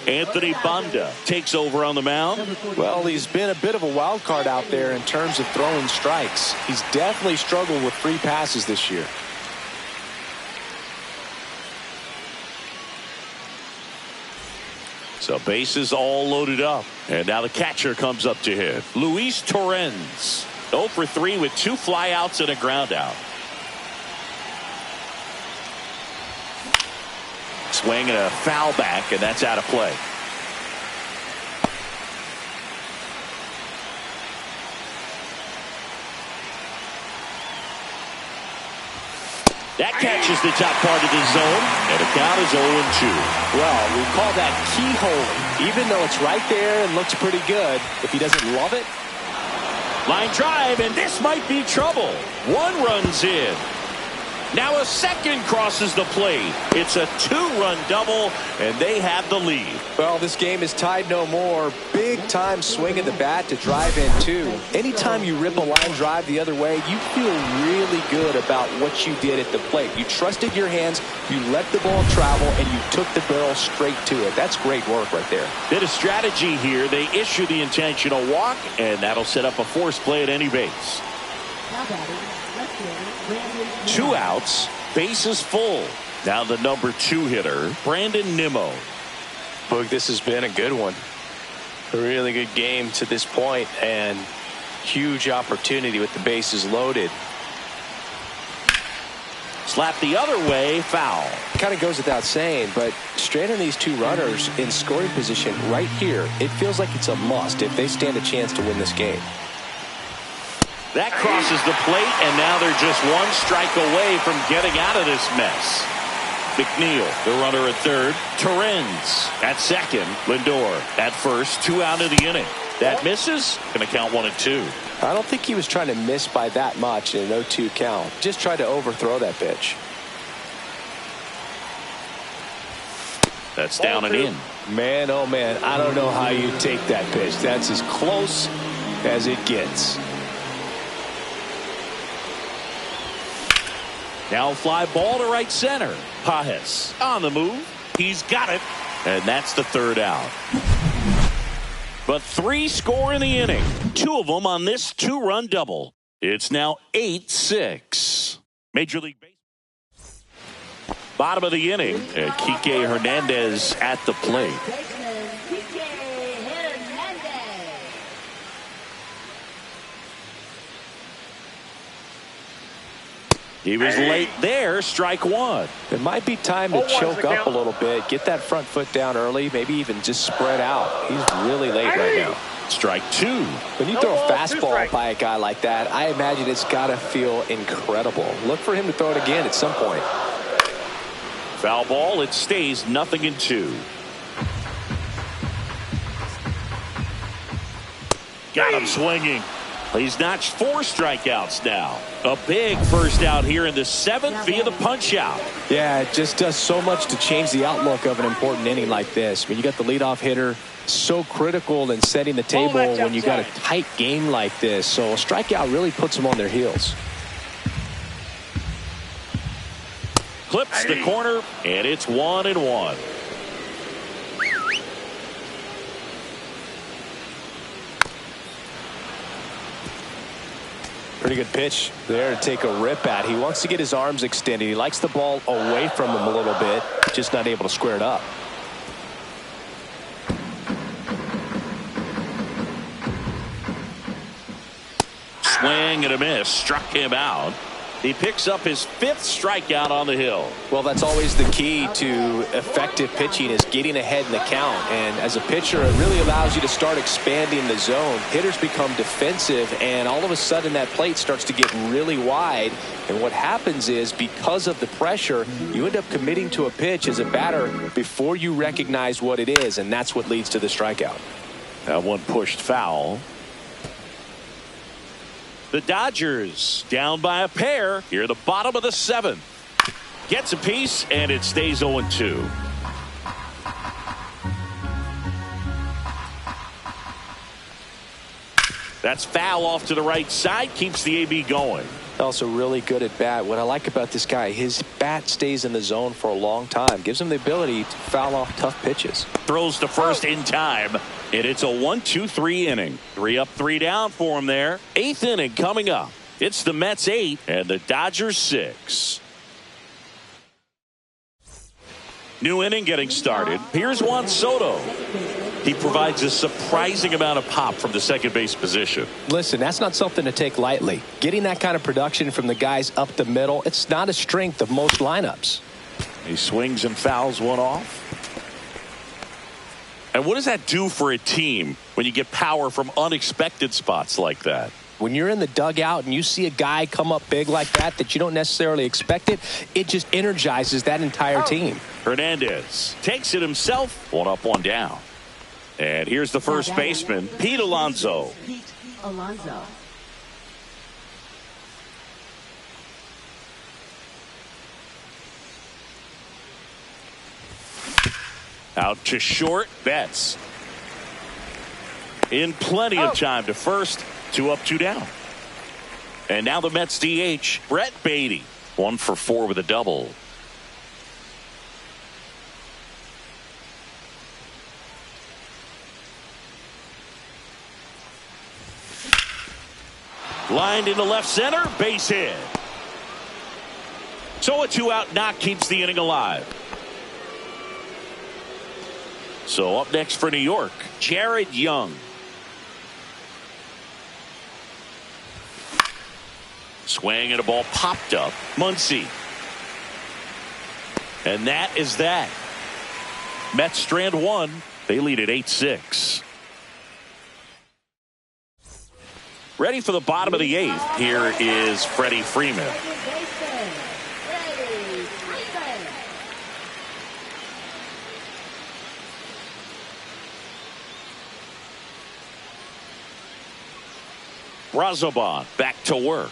Anthony Banda takes over on the mound. Well, he's been a bit of a wild card out there in terms of throwing strikes. He's definitely struggled with free passes this year. So bases all loaded up. And now the catcher comes up to hit. Luis Torrens. 0 for 3 with 2 flyouts and a ground out. Swing and a foul back, and that's out of play. That catches the top part of the zone, and the count is 0-2. Well, we call that keyhole. Even though it's right there and looks pretty good, if he doesn't love it. Line drive, and this might be trouble. 1 runs in. Now a second crosses the plate. It's a 2-run double, and they have the lead. Well, this game is tied no more. Big time swing of the bat to drive in 2. Anytime you rip a line drive the other way, you feel really good about what you did at the plate. You trusted your hands, you let the ball travel, and you took the barrel straight to it. That's great work right there. Bit of strategy here. They issue the intentional walk, and that'll set up a force play at any base. 2 outs, bases full. Now the number 2 hitter, Brandon Nimmo. Boog, this has been a good one. A really good game to this point, and huge opportunity with the bases loaded. Slap the other way, foul. Kind of goes without saying, but straight on these 2 runners in scoring position right here, it feels like it's a must if they stand a chance to win this game. That crosses the plate, and now they're just 1 strike away from getting out of this mess. McNeil, the runner at third. Torrens at second. Lindor at first. 2 out of the inning. That misses. Going to count 1-2. I don't think he was trying to miss by that much in an 0-2 count. Just tried to overthrow that pitch. That's down and in. Man, oh man, I don't know how you take that pitch. That's as close as it gets. Now fly ball to right center. Pajes on the move. He's got it. And that's the 3rd out. But 3 score in the inning. 2 of them on this 2-run double. It's now 8-6. Major League Baseball. Bottom of the inning. And Kike Hernandez at the plate. He was late there, strike 1. It might be time to choke up a little bit, get that front foot down early, maybe even just spread out. He's really late right now. Strike 2. When you throw a fastball by a guy like that, I imagine it's got to feel incredible. Look for him to throw it again at some point. Foul ball, it stays 0-2. Got him swinging. He's notched 4 strikeouts now. A big first out here in the 7th via the punch out. Yeah, it just does so much to change the outlook of an important inning like this. I mean, you got the leadoff hitter, so critical in setting the table when you got a tight game like this. So a strikeout really puts them on their heels. Clips the corner, and it's 1-1. Pretty good pitch there to take a rip at. He wants to get his arms extended. He likes the ball away from him a little bit, just not able to square it up. Swing and a miss. Struck him out. He picks up his 5th strikeout on the hill. Well, that's always the key to effective pitching, is getting ahead in the count. And as a pitcher, it really allows you to start expanding the zone. Hitters become defensive, and all of a sudden that plate starts to get really wide. And what happens is, because of the pressure, you end up committing to a pitch as a batter before you recognize what it is, and that's what leads to the strikeout. That one pushed foul. The Dodgers down by a pair here at the bottom of the 7th. Gets a piece, and it stays 0-2. That's foul off to the right side. Keeps the AB going. Also really good at bat. What I like about this guy, his bat stays in the zone for a long time. Gives him the ability to foul off tough pitches. Throws to first in time. And it's a 1-2-3 inning. 3 up, 3 down for him there. 8th inning coming up. It's the Mets 8 and the Dodgers 6. New inning getting started. Here's Juan Soto. He provides a surprising amount of pop from the second base position. Listen, that's not something to take lightly. Getting that kind of production from the guys up the middle, it's not a strength of most lineups. He swings and fouls one off. And what does that do for a team when you get power from unexpected spots like that? When you're in the dugout and you see a guy come up big like that you don't necessarily expect it, it just energizes that entire team. Hernandez takes it himself. One up, one down. And here's the first baseman, Pete Alonso. Out to short, Betts. In plenty of time to first. 2 up, 2 down. And now the Mets DH, Brett Beatty. 1 for 4 with a double. Lined into left center, base hit. So a 2-out knock keeps the inning alive. So up next for New York, Jared Young. Swing and a ball popped up. Muncy. And that is that. Mets strand 1. They lead at 8-6. Ready for the bottom of the 8th. Here is Freddie Freeman. Brazoban back to work.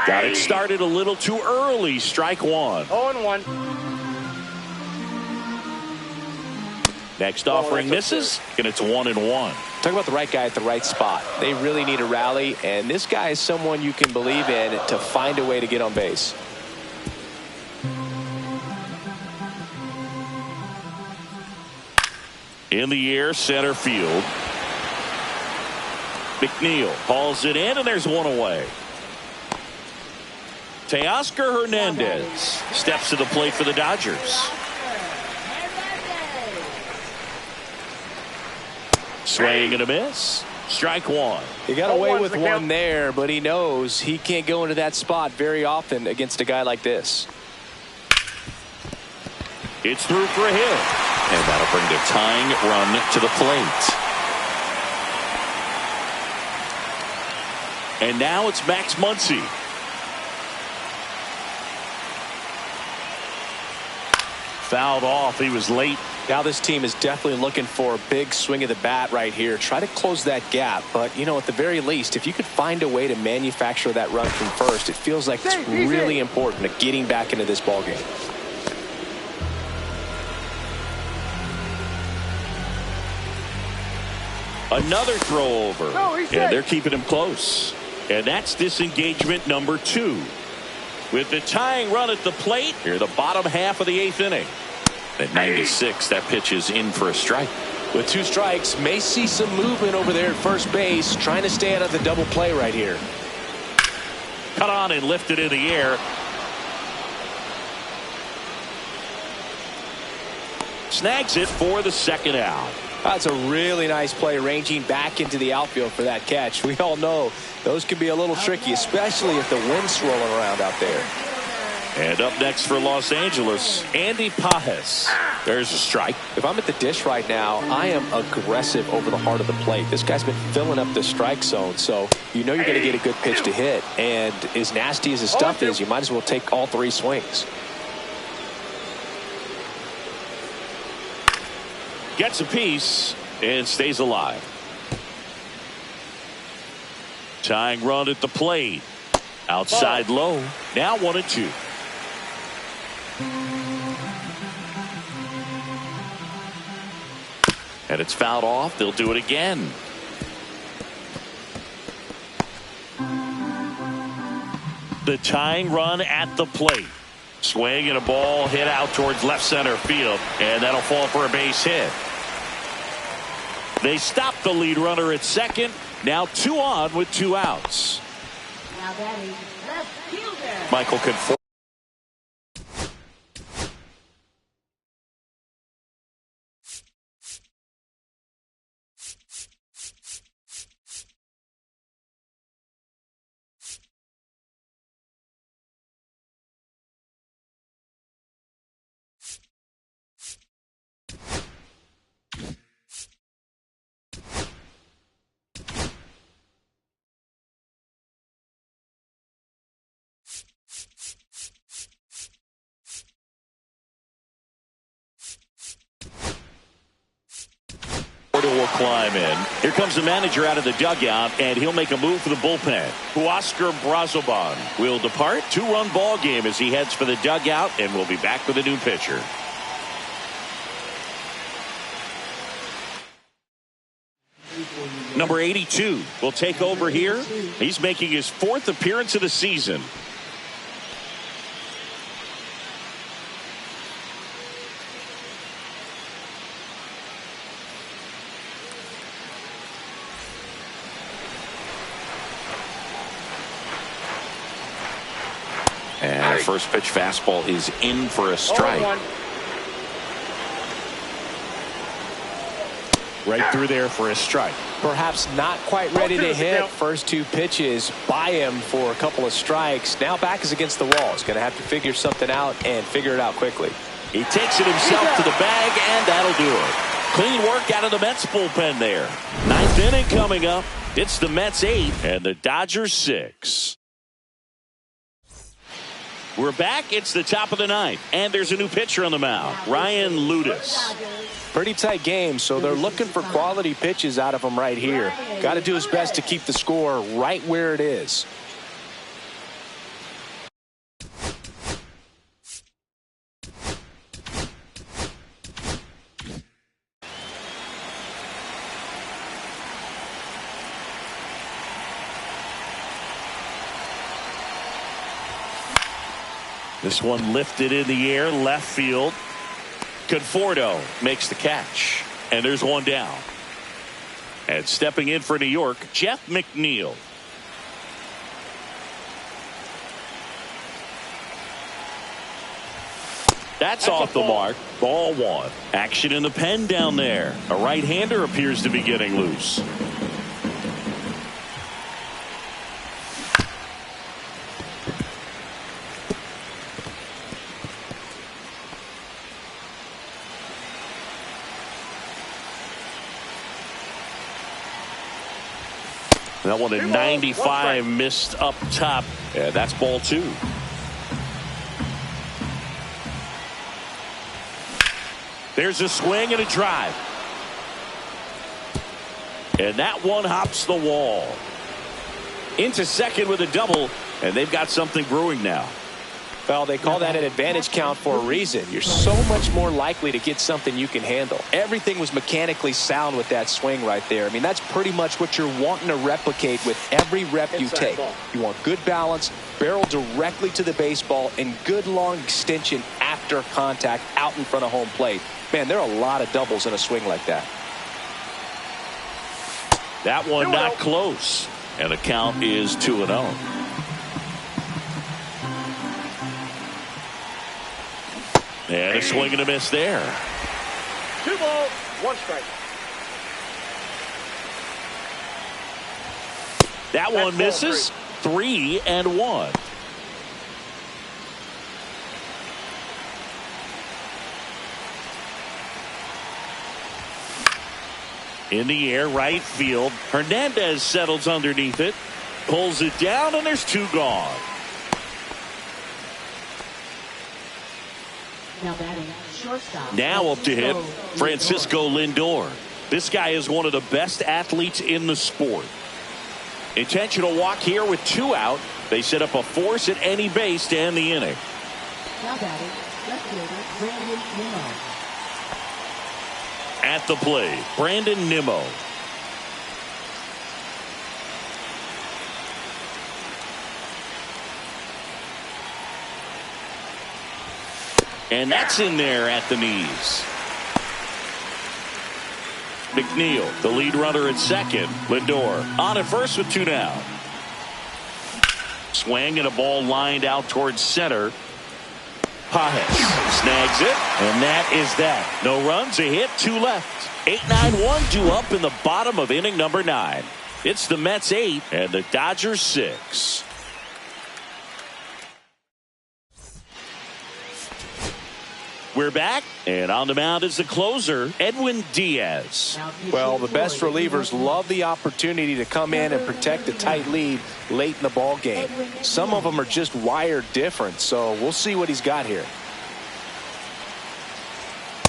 Got it started a little too early. Strike 1. 0-1. Next offering misses, and it's 1-1. Talk about the right guy at the right spot. They really need a rally, and this guy is someone you can believe in to find a way to get on base. In the air, center field. McNeil hauls it in, and there's one away. Teoscar Hernandez steps to the plate for the Dodgers. Swing and a miss. Strike 1. He got away with one there, but he knows he can't go into that spot very often against a guy like this. It's through for a hit. And that'll bring the tying run to the plate. And now it's Max Muncy. Fouled off. He was late. Now this team is definitely looking for a big swing of the bat right here. Try to close that gap. But, you know, at the very least, if you could find a way to manufacture that run from first, it feels like it's really important to getting back into this ballgame. Another throw over. And they're keeping him close. And that's disengagement number 2. With the tying run at the plate, here the bottom half of the 8th inning. At 96, that pitch is in for a strike. With 2 strikes, may see some movement over there at first base, trying to stay out of the double play right here. Cut on and lifted in the air. Snags it for the second out. That's a really nice play, ranging back into the outfield for that catch. We all know those can be a little tricky, especially if the wind's swirling around out there. And up next for Los Angeles, Andy Pages. There's a strike. If I'm at the dish right now, I am aggressive over the heart of the plate. This guy's been filling up the strike zone, so you know you're going to get a good pitch to hit. And as nasty as his stuff is, you might as well take all 3 swings. Gets a piece and stays alive. Tying run at the plate. Outside low. Now 1-2. And it's fouled off. They'll do it again. The tying run at the plate. Swing and a ball hit out towards left center field. And that'll fall for a base hit. They stop the lead runner at second. Now 2 on with 2 outs. Now batting left fielder Michael Conforto. Orlando will climb in. Here comes the manager out of the dugout, and he'll make a move for the bullpen. Huascar Brazoban will depart. 2-run ball game as he heads for the dugout, and we'll be back with a new pitcher. Number 82 will take over here. He's making his 4th appearance of the season. And the first pitch fastball is in for a strike. Right through there for a strike. Perhaps not quite ready to hit. First 2 pitches by him for a couple of strikes. Now back is against the wall. He's going to have to figure something out and figure it out quickly. He takes it himself to the bag, and that'll do it. Clean work out of the Mets bullpen there. 9th inning coming up. It's the Mets 8 and the Dodgers 6. We're back. It's the top of the 9th, and there's a new pitcher on the mound, Ryan Ludus. Pretty tight game, so they're looking for quality pitches out of him right here. Got to do his best to keep the score right where it is. This one lifted in the air, left field. Conforto makes the catch, and there's one down. And stepping in for New York, Jeff McNeil. That's off the mark. Ball 1. Action in the pen down there. A right-hander appears to be getting loose. That one at 95 missed up top. Yeah, that's ball 2. There's a swing and a drive. And that one hops the wall. Into second with a double, and they've got something brewing now. Well, they call that an advantage count for a reason. You're so much more likely to get something you can handle. Everything was mechanically sound with that swing right there. I mean, that's pretty much what you're wanting to replicate with every rep you take. You want good balance, barrel directly to the baseball, and good long extension after contact out in front of home plate. Man, there are a lot of doubles in a swing like that. That one not close. And the count is 2-0. And a swing and a miss there. 2 balls, 1 strike. That one misses. 3-1. In the air, right field. Hernandez settles underneath it. Pulls it down, and there's 2 gone. Now up to hit, Francisco Lindor. This guy is one of the best athletes in the sport. Intentional walk here with 2 out. They set up a force at any base to end the inning. At the plate, Brandon Nimmo. And that's in there at the knees. McNeil, the lead runner at second. Lindor on at first with 2 down. Swing and a ball lined out towards center. Pajes snags it, and that is that. No runs, a hit, 2 left. 8-9-1 due up in the bottom of inning number 9. It's the Mets 8 and the Dodgers 6. We're back, and on the mound is the closer, Edwin Diaz. Well, the best relievers love the opportunity to come in and protect a tight lead late in the ball game. Some of them are just wired different, so we'll see what he's got here.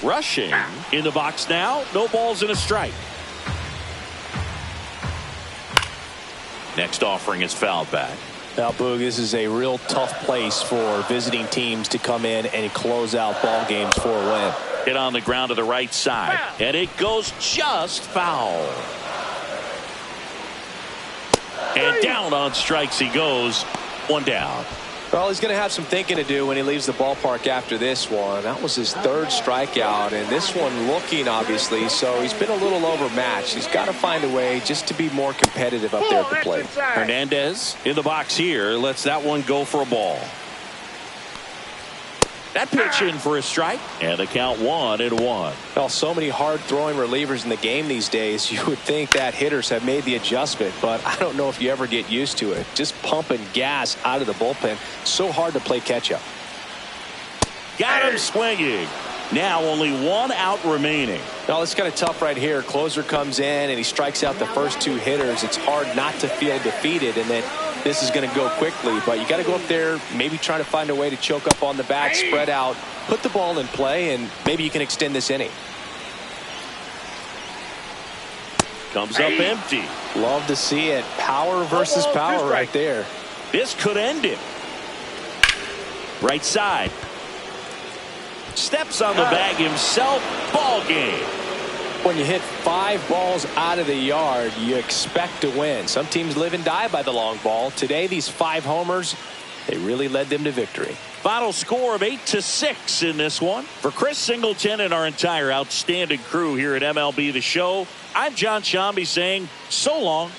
Rushing in the box now, no balls and a strike. Next offering is fouled back. Now, Boog, this is a real tough place for visiting teams to come in and close out ball games for a win. Hit on the ground to the right side, and it goes just foul. And down on strikes he goes. One down. Well, he's going to have some thinking to do when he leaves the ballpark after this one. That was his third strikeout, and this one looking, obviously, so he's been a little overmatched. He's got to find a way just to be more competitive up there at the plate. Hernandez in the box here lets that one go for a ball. That pitch in for a strike, and the count 1-1. Well, so many hard-throwing relievers in the game these days, you would think that hitters have made the adjustment, but I don't know if you ever get used to it. Just pumping gas out of the bullpen. So hard to play catch-up. Got him swinging. Now only 1 out remaining. Well, it's kind of tough right here. Closer comes in, and he strikes out the first 2 hitters. It's hard not to feel defeated, and then this is going to go quickly, but you got to go up there, maybe try to find a way to choke up on the bat, spread out, put the ball in play, and maybe you can extend this inning. Comes up empty. Love to see it. Power versus power right there. This could end it. Right side. Steps on the bag himself. Ball game. When you hit 5 balls out of the yard, you expect to win. Some teams live and die by the long ball. Today, these 5 homers, they really led them to victory. Final score of 8-6 in this one. For Chris Singleton and our entire outstanding crew here at MLB The Show, I'm John Shambi saying so long.